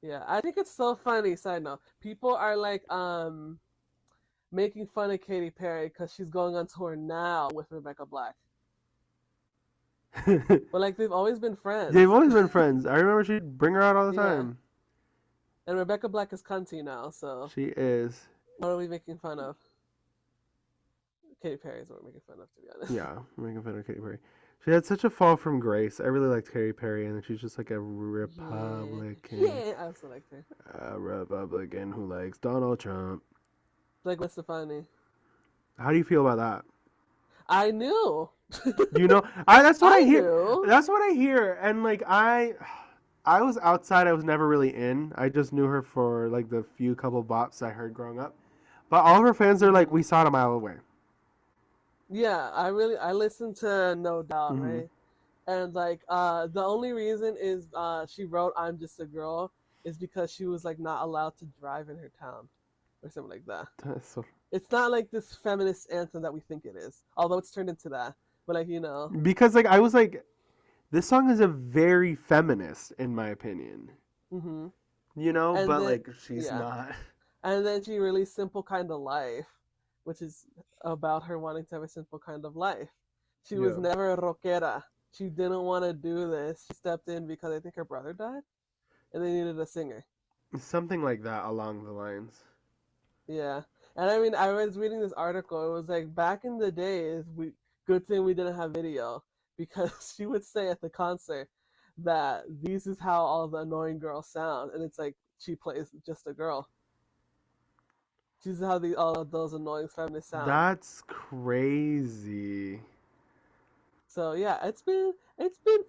Yeah, I think it's so funny. Side note: people are like making fun of Katy Perry because she's going on tour now with Rebecca Black. But like they've always been friends. They've always been friends. I remember she'd bring her out all the Yeah. time. And Rebecca Black is cunty now, so She is. what are we making fun of? Katy Perry is what we're making fun of, to be honest. Yeah, I'm making fun of Katy Perry. She had such a fall from grace. I really liked Katy Perry, and she's just like a Republican. Yeah, I also like her. A Republican who likes Donald Trump. Like Gwen Stefani. How do you feel about that? I knew. You know, that's what I hear. knew. That's what I hear, and like I was outside. I was never really in. I just knew her for like the couple bops I heard growing up. But all of her fans are like, we saw it a mile away. Yeah, I listened to No Doubt, Hmm. right? And like the only reason is she wrote I'm Just a Girl is because she was like not allowed to drive in her town or something like that. That's so... It's not like this feminist anthem that we think it is, although it's turned into that. But like, Because like I was like, this song is a very feminist in my opinion. mhm. You know, And but then like she's yeah. not. And then she released Simple Kind of Life, which is about her wanting to have a simple kind of life. She was Yeah. never a rockera. She didn't want to do this. She stepped in because I think her brother died and they needed a singer. Something like that along the lines. Yeah. And I mean, I was reading this article. It was like back in the days, good thing we didn't have video because she would say at the concert that this is how all the annoying girls sound, and it's like she plays just a girl. She's how all of those annoying feminists sound. That's crazy. So yeah, it's been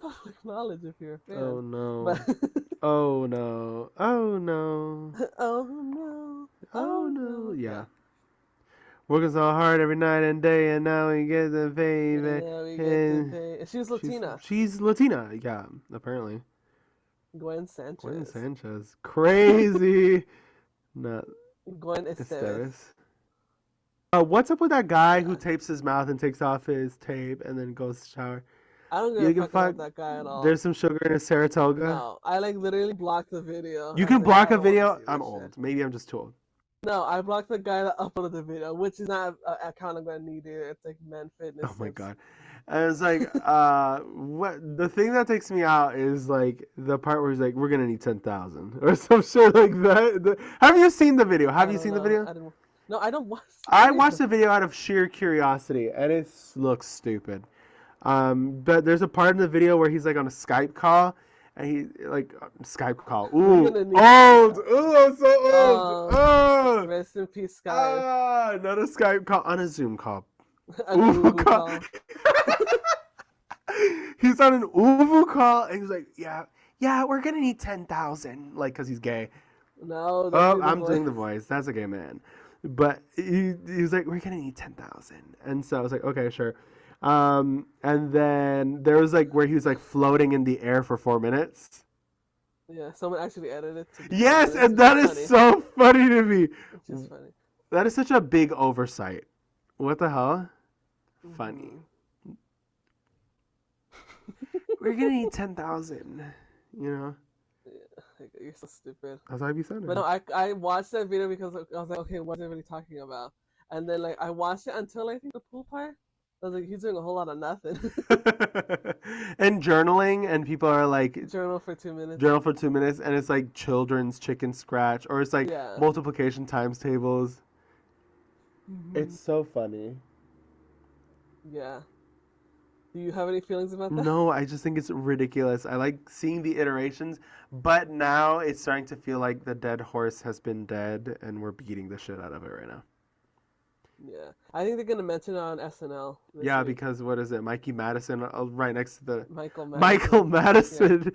public knowledge if you're a fan. Oh But no. Oh no. Oh no. oh no, Oh oh no. no, Yeah. yeah. Working so hard every night and day, and now we get the payback. Yeah, we get to And pay. She was she's Latina, she's Latina. Yeah, apparently. Gwen Gwen Sanchez, Sanchez. Crazy. Not Gwen Estevez. Esteves. What's up with that guy who Yeah, tapes his mouth and takes off his tape and then goes to shower? I don't give a You can fuck about fuck. that guy at all. There's some sugar in his Saratoga. No, I like literally blocked the video. You I was can like, I block a don't want to video. see I'm this shit. old. Maybe I'm just too old. No, I blocked the guy that uploaded the video, which is not an account I'm gonna need either. It's like Men Fitness Oh my Tips. god. And it's like, what the thing that takes me out is like the part where he's like, "We're gonna need 10,000 or some shit like that." Have you seen the video? Have I you don't seen the know. video? I didn't. No, I don't watch the I video. watched the video out of sheer curiosity, and it looks stupid. But there's a part in the video where he's like on a Skype call, and he like Skype call. We're Ooh, gonna need old. 10,000. Ooh, I'm so old. Oh, Rest in peace, Skype. not a Skype call, on a Zoom call. An Uvu Uvu call. call. He's on an Uvu call, and he's like, yeah, we're gonna need 10,000, like, cause he's gay. No, don't Oh, do the I'm voice. doing the voice. That's a gay man. But he was like, we're gonna need 10,000, and so I was like, okay, sure. And then there was like where he was like floating in the air for 4 minutes. Yeah, someone actually edited it to be Yes, 4 minutes, and that which is funny. so funny to me. Which is funny. That is such a big oversight. What the hell? Funny. Mhm. We're gonna need 10,000. You know, Yeah, you're so stupid. that's how I be sounding. But no, I watched that video because I was like, okay, what's everybody talking about? And then like I watched it until I think the pool part. I was like, he's doing a whole lot of nothing. And journaling, and people are like, Journal for 2 minutes. journal for 2 minutes, and it's like children's chicken scratch, or it's like Yeah. multiplication times tables. Mhm. It's so funny. Yeah. Do you have any feelings about that? No, I just think it's ridiculous. I like seeing the iterations, but now it's starting to feel like the dead horse has been dead, and we're beating the shit out of it right now. Yeah. I think they're gonna mention it on SNL this Yeah, week. because what is it? Mikey Madison, right next to the Michael Madison. Michael Madison.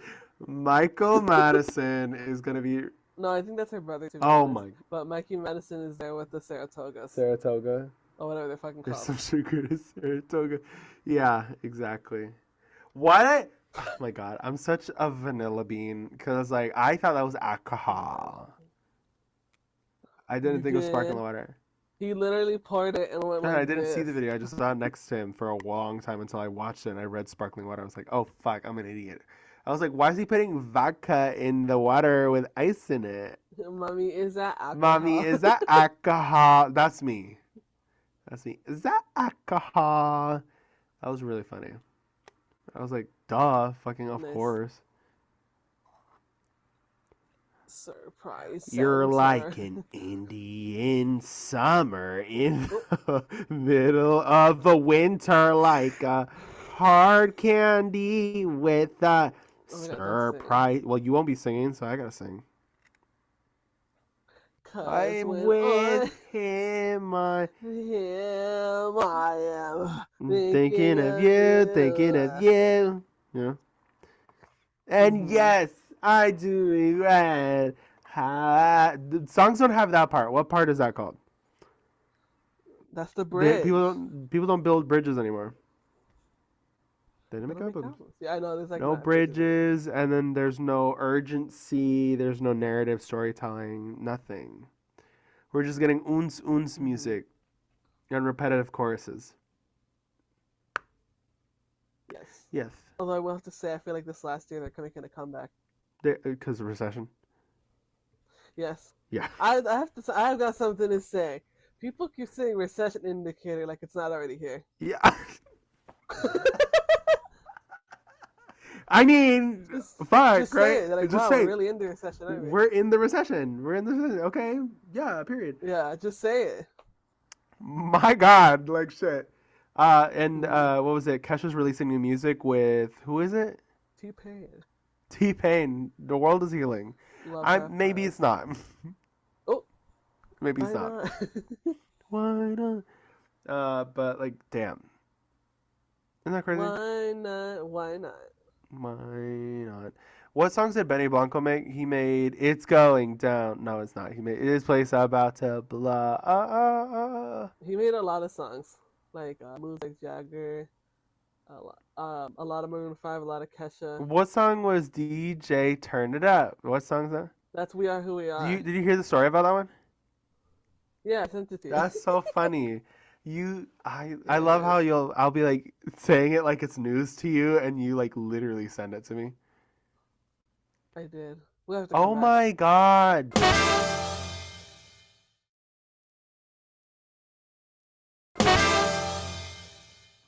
Michael Madison is gonna be. No, I think that's her brother too. Oh my. But Mikey Madison is there with the Saratogas. Saratoga. Or whatever they're fucking There's called. some sugar to Saratoga. Yeah, exactly. Why? Oh my god, I'm such a vanilla bean because like I thought that was alcohol. I didn't You think it was sparkling did? water. He literally poured it and went No, like I didn't see the this. video. I just saw it next to him for a long time until I watched it and I read sparkling water. I was like, oh fuck, I'm an idiot. I was like, why is he putting vodka in the water with ice in it? Mommy, is that alcohol? Mommy, is that alcohol? That's me. That's me. Is that alcohol? That was really funny. I was like, duh, fucking of Nice. course. Surprise. You're Centaur. like an Indian summer in the middle of the winter, like a hard candy with a Oh my God, don't sing. surprise. Well, you won't be singing, so I gotta sing. 'Cause I'm when with him. I am, I am Thinking of you, thinking of you. Yeah. And Mhm. yes, I do regret how the songs don't have that part. What part is that called? That's the bridge. People don't build bridges anymore. They didn't They make don't make albums. albums. Yeah, I know. There's like No mad bridges anymore. bridges, and then there's no urgency. There's no narrative storytelling. Nothing. We're just getting uns Hmm. music and repetitive choruses. Yes. Yes, Although I will have to say, I feel like this last year they're making a comeback. because of recession. Yes. Yeah. I have to. I've got something to say. People keep saying recession indicator like it's not already here. Yeah. I mean, fuck, just say right? it. They're like, Just wow, we're say really in the recession, aren't we? we're in the recession. We're in the recession. Okay. Yeah. Period. Yeah, just say it. My God, like shit. And Mm-hmm. what was it? Kesha's releasing new music with who is it? T-Pain. T-Pain. The world is healing. Love I Half maybe it's Price. not. Oh, Maybe it's why not. not? Why not? But like, damn, isn't that crazy? Why not? Why not? Why not? What songs did Benny Blanco make? He made "It's Going Down." No, it's not. He made "This Place About to Blah." He made a lot of songs, like moves like Jagger, a lot of Maroon 5, a lot of Kesha. What song was DJ Turn It Up? What song's that? That's We Are Who We Are. Did you hear the story about that one? Yeah, I sent it to you. That's so funny. I love how Yes, I'll be like saying it like it's news to you, and you like literally send it to me. I did. We'll have to come Oh back. my God.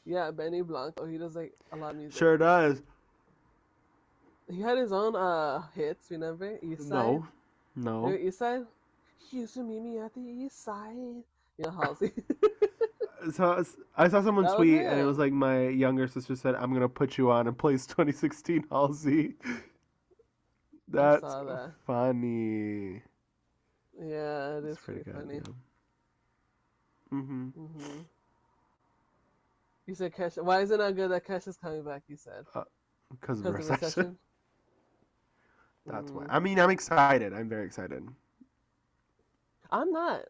Yeah, Benny Blanco. He does like a lot of music. Sure does. He had his own hits. Remember East Side? No. No. Remember East Side? He used to meet me at the East Side. You know Halsey. So I saw someone That was tweet and it was him. like my younger sister said, "I'm gonna put you on and plays 2016 Halsey." I That's saw that. funny. Yeah, it It's is pretty pretty good, funny. yeah. Mhm. Hmm. You said Kesha. Why is it not good that Kesha's coming back? You said Because of because of recession. recession. That's why. Mm. I mean, I'm excited. I'm very excited. I'm not.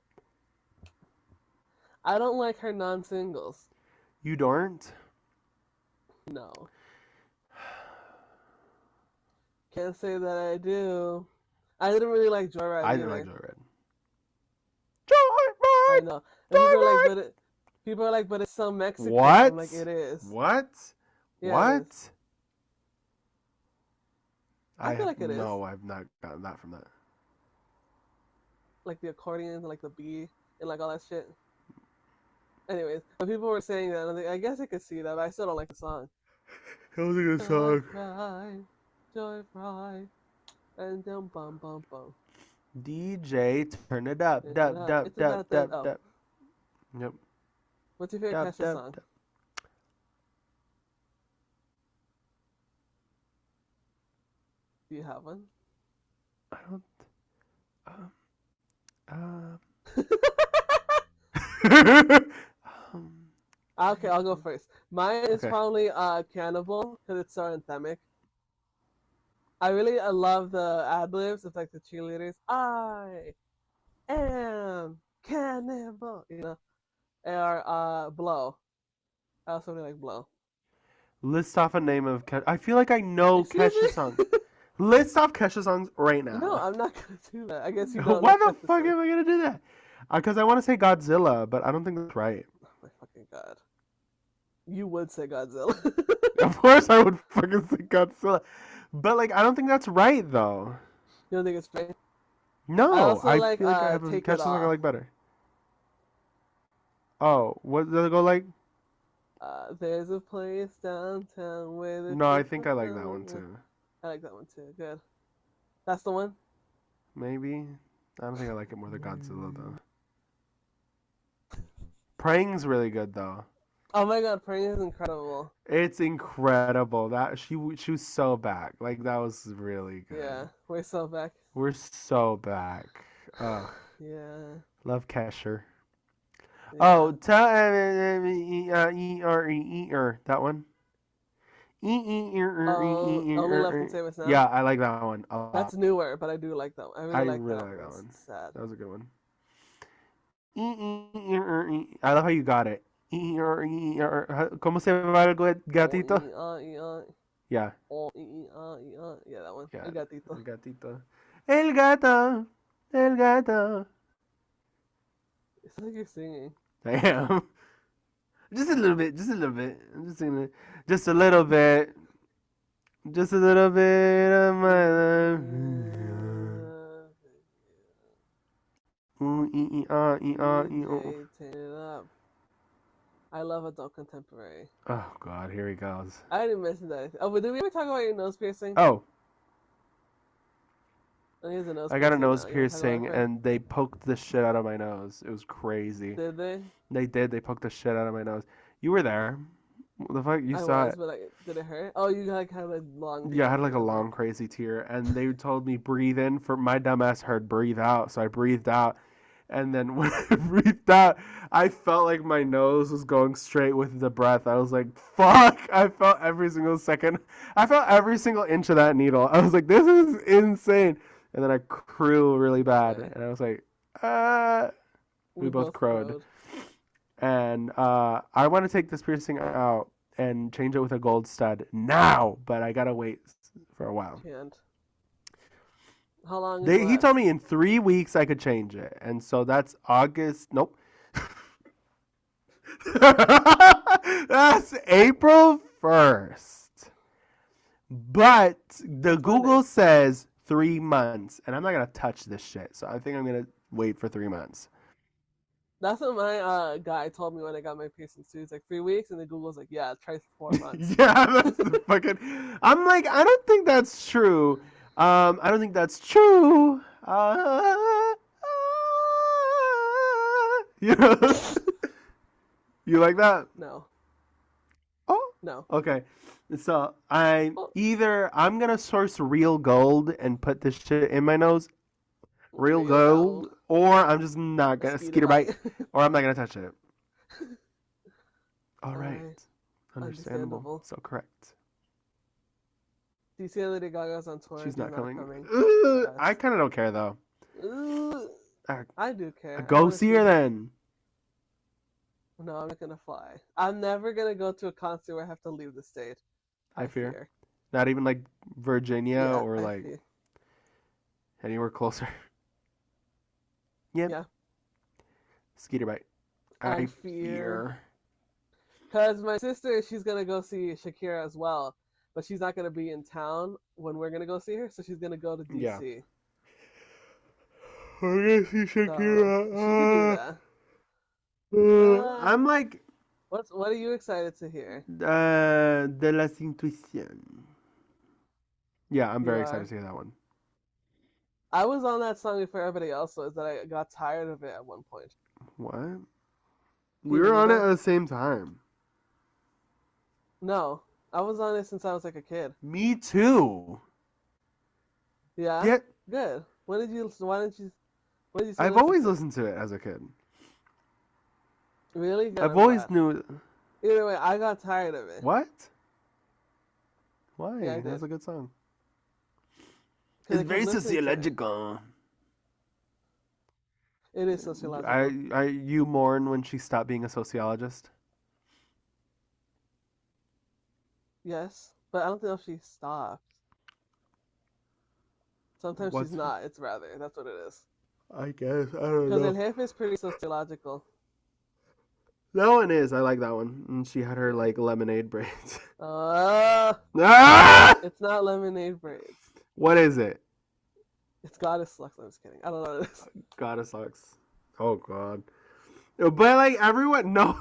I don't like her non-singles. You don't? No, can't say that I do. I didn't really like Joyride I didn't like either. Joyride. I Joyride, know, and people are like, Joyride. people are like, but it's so Mexican. I'm What? like, it is. What? Yeah, it is. What? I feel like it is. I've not gotten that from that. Like the accordions and like the B and like all that shit. Anyways, but people were saying that, and I'm like, I guess I could see that, but I still don't like the song. That was a good Joy song. ride, joy ride, and then bum bum bum. DJ, turn it up. Turn it Dub, up. dub, It's dub, about that. dub, Oh, dub. Yep. what's your favorite Dub, Kesha dub, song? dub. Do you have one? I don't. Um. Um. um Okay, I'll go first. Mine is okay. probably Cannibal because it's so anthemic. I love the ad libs of like the cheerleaders. I am Cannibal, you know, or Blow. I also really like Blow. List off a name of Kesha. I feel like I know Excuse Kesha songs. me? List off Kesha songs right No, now. I'm not gonna do that. I guess you don't know Why the Kesha fuck songs. am I gonna do that? Because I want to say Godzilla, but I don't think that's right. Oh my fucking god. You would say Godzilla. Of course, I would fucking say Godzilla, but like I don't think that's right though. You don't think it's great? I No, also I like feel like I have a Take It Kesha song I Off. like better. Oh, what does it go like? There's a place downtown where the No, I think people I like that one come. too. I like that one too. Good. That's the one. Maybe. I don't think I like it more than Godzilla though. Mm. Praying's really good though. Oh my god, Praying is incredible. It's incredible that she was so back. Like that was really Yeah, good. we're so back. We're so back. Ugh, Yeah, love Kesher. yeah. Oh, tell that one. Oh, Only Love Can Save Us Now. Yeah, I like that one a That's lot. newer, but I do like that one. I I really like that really album. like that It's one. sad. That was a good one. I love how you got it. ¿Cómo se va el Oh, gatito? Yeah, yeah, that one. yeah, El gatito. el gatito. El gato, el gato. It sounds like you're singing. I am. Just a little bit, just a little bit. I'm just singing it. Just a little bit. Just a little bit of my life. Ooh, oh. DJ, turn it up. I love adult contemporary. Oh God, here he goes. I didn't mention that. Oh, but did we ever talk about your nose piercing? Oh, Oh, he has a nose I got a piercing nose now. You want to talk about piercing, it? and they poked the shit out of my nose. It was crazy. Did they? They did. They poked the shit out of my nose. You were there. What the fuck? You I saw was, it. but like, did it hurt? Oh, you like had a long. Yeah, I had like a tear. long, crazy tear, and they told me breathe in. For my dumbass heard breathe out, so I breathed out, and then when I breathed out, I felt like my nose was going straight with the breath. I was like, "Fuck!" I felt every single second. I felt every single inch of that needle. I was like, "This is insane," and then I crew really bad, Okay. and I was like, "Ah." We both crowed. And I want to take this piercing out and change it with a gold stud now, but I gotta wait for a while. Can't. How long is He told me in 3 weeks I could change it, and so that's August. Nope. That's April 1st. But the Google says 3 months, and I'm not gonna touch this shit. So I think I'm gonna wait for 3 months. That's what my guy told me when I got my piercings too. He's like 3 weeks, and then Google's like, yeah, try 4 months. Yeah, that's the fucking. I'm like, I don't think that's true. I don't think that's true. You know, you like that? No. Oh, No. okay. So I'm gonna source real gold and put this shit in my nose, real gold, or I'm just not gonna skeeter bite, or I'm not gonna touch it. All right. Understandable. So correct. Do you see that Lady Gaga's on tour? She's not coming. Yes. I kind of don't care though. I do care. Go see her then. No, I'm not gonna fly. I'm never gonna go to a concert where I have to leave the state. I fear. Not even like Virginia or like anywhere closer. Yep. Yeah. Skeeter bite. I fear. Because my sister, she's gonna go see Shakira as well, but she's not gonna be in town when we're gonna go see her, so she's gonna go to DC. Yeah. We're gonna see Shakira. I'm like. What are you excited to hear? De las Intuición. Yeah, I'm very excited to hear that one. I was on that song before everybody else was, that I got tired of it at one point. What? We were on it at the same time. No, I was on it since I was like a kid. Me too. Yeah. Good. Why did you? I've always listened to it as a kid. Really? Good. I've always knew. Either way, I got tired of it. What? Why? Yeah, that's a good song. It's very sociological. It is sociological. You mourn when she stopped being a sociologist? Yes, but I don't know if she stopped. Sometimes she's not. It's rather. That's what it is. I guess. I don't know. Because El Jefe is pretty sociological. That one is. I like that one. And she had her like lemonade braids. It's not lemonade braids. What is it? It's Goddess Lux. I'm just kidding. I don't know what it is. Goddess Lux. Oh God. But like everyone, no.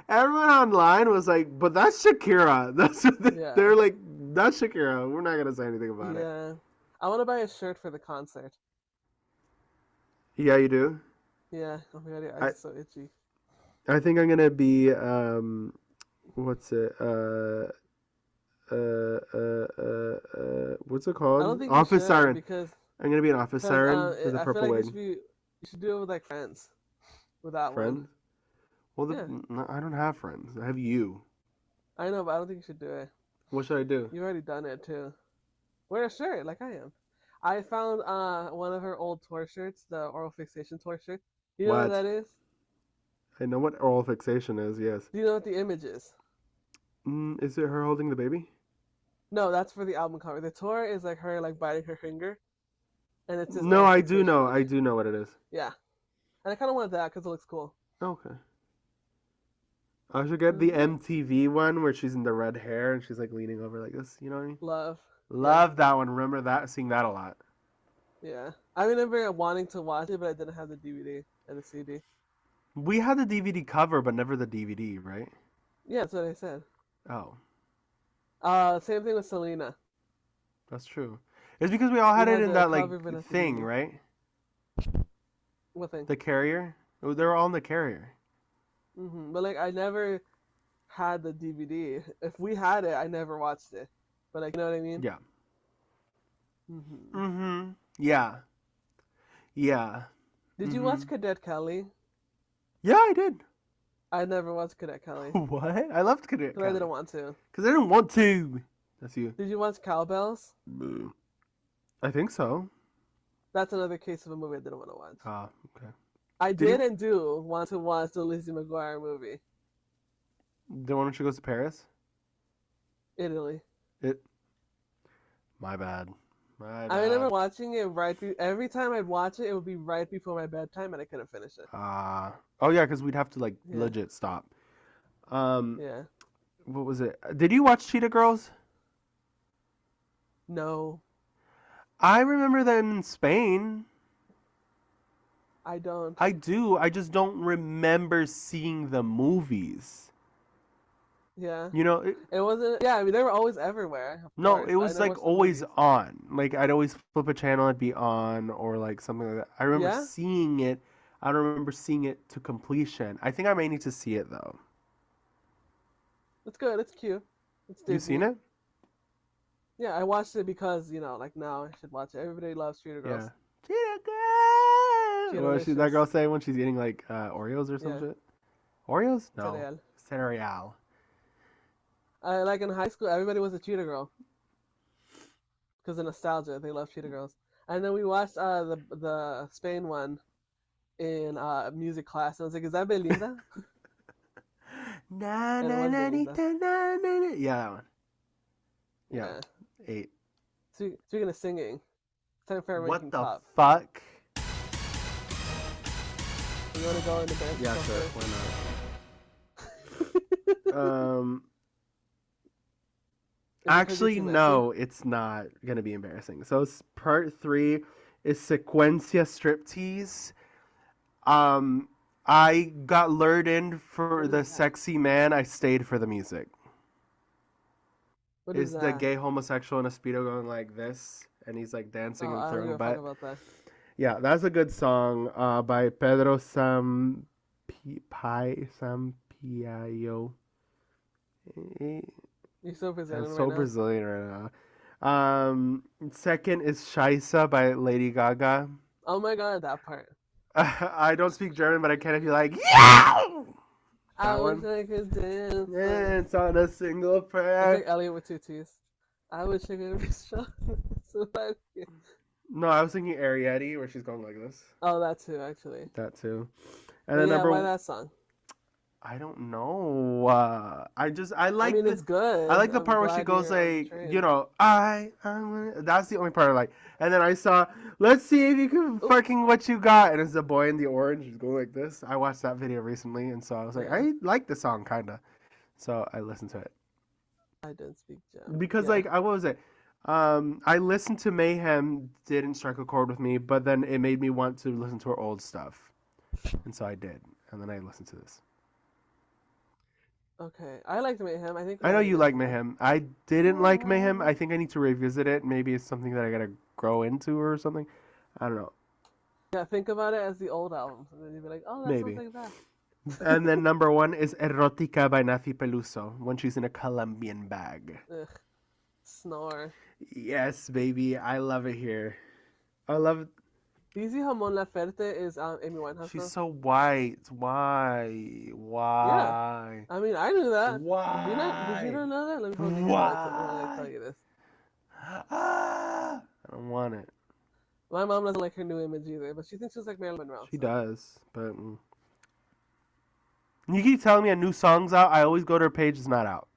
Everyone online was like, but that's Shakira. That's what they're like, that's Shakira. We're not gonna say anything about it. Yeah. I want to buy a shirt for the concert. Yeah, you do? Yeah. Oh my God, your eyes are so itchy. I think I'm gonna be what's it? What's it called? I don't think Office Siren. Because I'm gonna be an Office Siren with a purple wig. You should do it with like friends. Without friends? Well, no, I don't have friends. I have you. I know, but I don't think you should do it. What should I do? You've already done it too. Wear a shirt like I am. I found one of her old tour shirts, the oral fixation tour shirt. You know what What? that is? I know what oral fixation is, yes. Do you know what the image is? Is it her holding the baby? No, that's for the album cover. The tour is like her like biting her finger, and it says No, oral I do fixation know. on I it. do know what it is. Yeah, and I kind of wanted that because it looks cool. Okay. I should get the Hmm. MTV one where she's in the red hair and she's like leaning over like this. You know what I mean? Love. Yeah, Love that one. Remember that? Seeing that a lot. yeah. I remember wanting to watch it, but I didn't have the DVD and the CD. We had the DVD cover, but never the DVD, right? Yeah, that's what I said. Oh, Same thing with Selena. that's true. It's because we all We had it had in the that like cover, but not the thing, DVD. right? What thing? The carrier. They were all in the carrier. But like, I never had the DVD. If we had it, I never watched it. But like, you know what I mean? Yeah. Hmm. Mm-hmm. Yeah. Yeah. Did you Mm-hmm. watch Cadet Kelly? Yeah, I did. I never watched Cadet Kelly What? I loved Cadet because I Kelly. didn't want to. Because I didn't want to. That's you. Did you watch Cowbells? Boo. I think so. That's another case of a movie I didn't want to watch. Ah, okay. I Did you- did and do want to watch the Lizzie McGuire movie, The one when she goes to Paris? Italy. My bad. My I remember bad. watching it every time I'd watch it, it would be right before my bedtime, and I couldn't finish it. Oh yeah, because we'd have to like Yeah. legit stop. Um, Yeah. what was it? Did you watch Cheetah Girls? No, I remember them in Spain. I don't. I do. I just don't remember seeing the movies. Yeah. You know, It wasn't. Yeah, I mean, they were always everywhere. Of no, course, it but I was never like watched the always movies. on. Like I'd always flip a channel, it'd be on, or like something like that. I remember Yeah, seeing it. I don't remember seeing it to completion. I think I may need to see it though. it's good. It's cute. It's You Disney. seen it? Yeah, I watched it because like now I should watch it. Everybody loves Cheetah Girls. Yeah. Cheetah Girl. Cheetah What is that Licious. girl saying when she's eating like Oreos or some Yeah. shit? Oreos? No. Cereal. Cereal. Like in high school, everybody was a Cheetah Girl because of nostalgia. They love Cheetah Girls. And then we watched the Spain one in music class. And I was like, "Is that Belinda?" Na And it na was na Belinda. na na na. Yeah, that one. Yeah. Yeah. 8. Speaking of singing, it's time for our What ranking the top. fuck? You want to go into band? Yeah, sure. Why not? Actually, no, it's not gonna be embarrassing. So part 3 is Sequencia Striptease. I got lured in for What the is that? sexy man. I stayed for the music. What Is is the that? gay homosexual in a speedo going like this, and he's like dancing Oh, and I don't throwing give a butt. fuck about that. Yeah, that's a good song by Pedro Sampaio. You're so Brazilian It's right so now. Brazilian right now. Second is Scheisse by Lady Gaga. Oh my god, that part. I don't speak German, but I can if you like. Yeah! I That wish one. I could dance. Dance on a single It's prayer. like Elliot with two T's. I wish I could be strong. So bad. No, I was thinking Ariete, where she's going like this. Oh, that too, actually. That too. But And then yeah, number why that song? I don't know. I I mean, it's good. I like the I'm part where she glad goes you're on the like, train. you know, that's the only part I like. And then I saw, let's see if you can fucking what you got, and it's the boy in the orange who's going like this. I watched that video recently, and so I was like, Yeah. I like the song kinda, so I listened to it I didn't speak German. because Yeah. like what was it? I listened to Mayhem, didn't strike a chord with me, but then it made me want to listen to her old stuff, and so I did, and then I listened to this. Okay, I liked Mayhem. I think I know you like Mayhem. Mayhem. I didn't like Mayhem. I think I need to revisit it. Maybe it's something that I gotta grow into or something. I don't know. Yeah, think about it as the old albums, and then you'd be like, oh, that Maybe. sounds like that. And then number 1 is Erotica by Nafi Peluso, when she's in a Colombian bag. Ugh. Snore. Yes, baby. I love it here. I love it. Easy Hamon Laferte is Amy Winehouse. She's though. so white. Why? Why? I mean, I knew that. Why? Did you not know that? Let me hold you. Why? I want to tell you this. I don't want it. My mom doesn't like her new image either, but she thinks she's like Marilyn Monroe. She so. does, but you keep telling me a new song's out. I always go to her page. It's not out.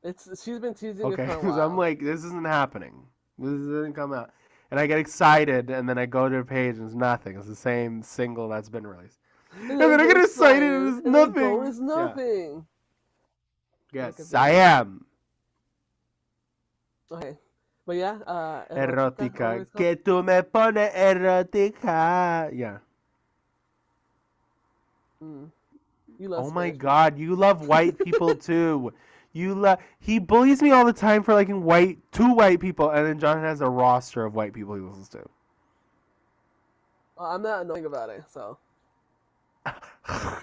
She's been teasing it Okay, for a because I'm while. like, this isn't happening. This didn't come out, and I get excited, and then I go to her page, and it's nothing. It's the same single that's been released, And and then I then I get get excited, and excited, it's and then go nothing. is Yeah. nothing. Like a Yes, I baby. am. Okay, but yeah, erótica, whatever Erótica. it's called. Que tú me pones erótica. Yeah. You love Oh my Spanish God, you love white people too. He bullies me all the time for liking two white people, and then John has a roster of white people he listens to. Well, I'm not annoying about it, so.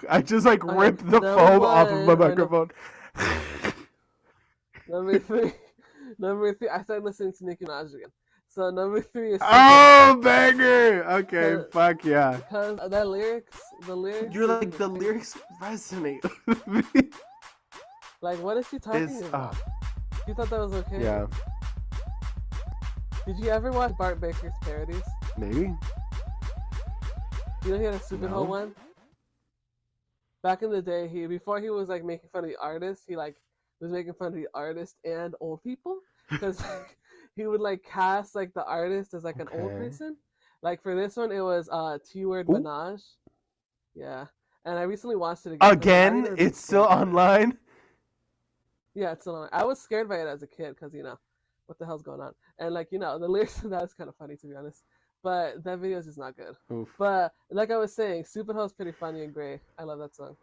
I just like Okay, ripped the number foam off of my one, microphone. Number three, I started listening to Nicki Minaj again. So number 3 is Oh, banger! Okay, Cause- fuck yeah. because the lyrics. You're like, isn't the great. lyrics resonate with me. Like, what is she talking about? You thought that was okay? Yeah, Did you ever watch Bart Baker's parodies? maybe. You know he had a Stupid No. Hole one? Back in the day, before he was like making fun of the artist, he like was making fun of the artist and old people. Because he would like cast like the artist as like an old Okay. person. Like for this one, it was T-Word Ooh. Minaj. Yeah. And I recently watched it again. 'cause I Again, didn't even it's be still scared by it. online. Yeah, it's still on. I was scared by it as a kid because, what the hell's going on? And, like, the lyrics of that is kind of funny, to be honest. But that video is just not good. Oof. But, like I was saying, Stupid Hole is pretty funny and great. I love that song.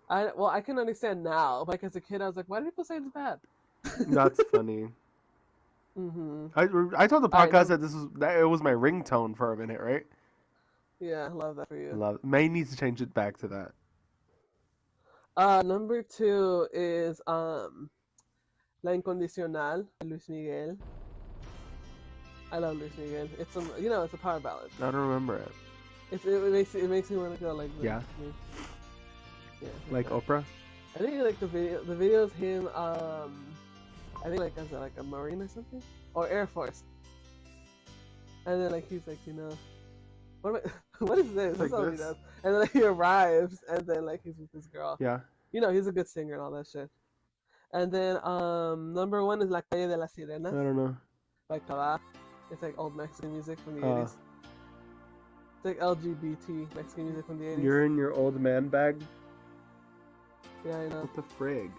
I can understand now. Like, as a kid, I was like, why do people say it's bad? That's funny. Mm-hmm. I told the All right, podcast that it was my ringtone for a minute, right? Yeah, I love that for you. Love. May needs to change it back to that. Number 2 is La Incondicional, Luis Miguel. I love Luis Miguel. It's a power ballad. I don't remember it. It makes me want to go like this. Yeah. Yeah. Like Oprah. I think like the video is him. I think like as a Marine or something, or Air Force. And then like he's like what is this? Like That's all he this? does. And then like, he arrives, and then like he's with this girl. Yeah. He's a good singer and all that shit. And then number 1 is La Calle de las I Sirenas don't know. by Cabá. It's like old Mexican music from the Oh. 80s. It's like LGBT Mexican music from the 80s. You're in your old man bag. Yeah, I know. What the frig?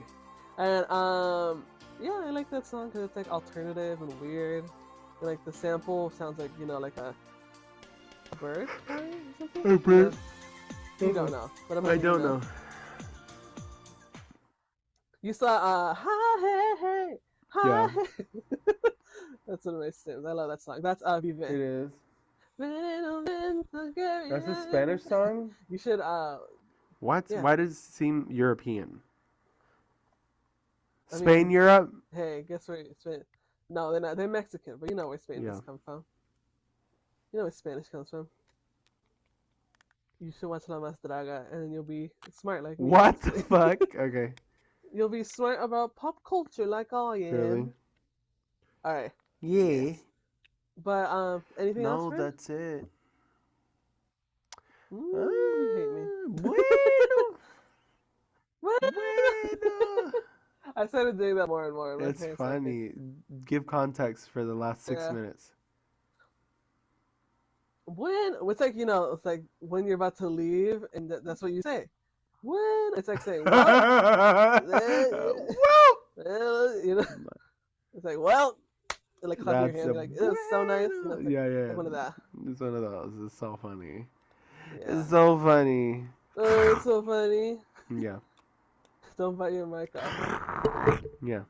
And yeah, I like that song because it's like alternative and weird. And like the sample sounds like like a bird crying or something. A bird? Yeah. You don't know, but I'm I don't know. You saw hi hey hey hi. Yeah. Hey. That's one of my sims. I love that song. That's Vive. It is. That's That's a Spanish song. You should What? Yeah. Why does it seem European? I Spain, mean- Europe. Hey, guess where Spain? No, they're not. They're Mexican, but you know where Spain Yeah. does come from. You know where Spanish comes from. You should watch La Más Draga, and then you'll be smart like me. What the fuck? Okay. You'll be smart about pop culture like I am. Really? All right, Yeah. but anything else? No, Friend? that's it. You hate me. Bueno. Bueno. Bueno. I started doing that more and more. My It's parents like it. funny. Give context for the last 6 Yeah. minutes. When it's like it's like when you're about to leave, and that's what you say. When it's like saying what? Well. It's like well, and like clap your That's hand, a you're like it was so nice. And bueno. it's like, Yeah. one of that. It's one of those. It's so funny. Yeah. It's so funny. Oh, it's so funny. Yeah. Don't bite your mic off. Yeah.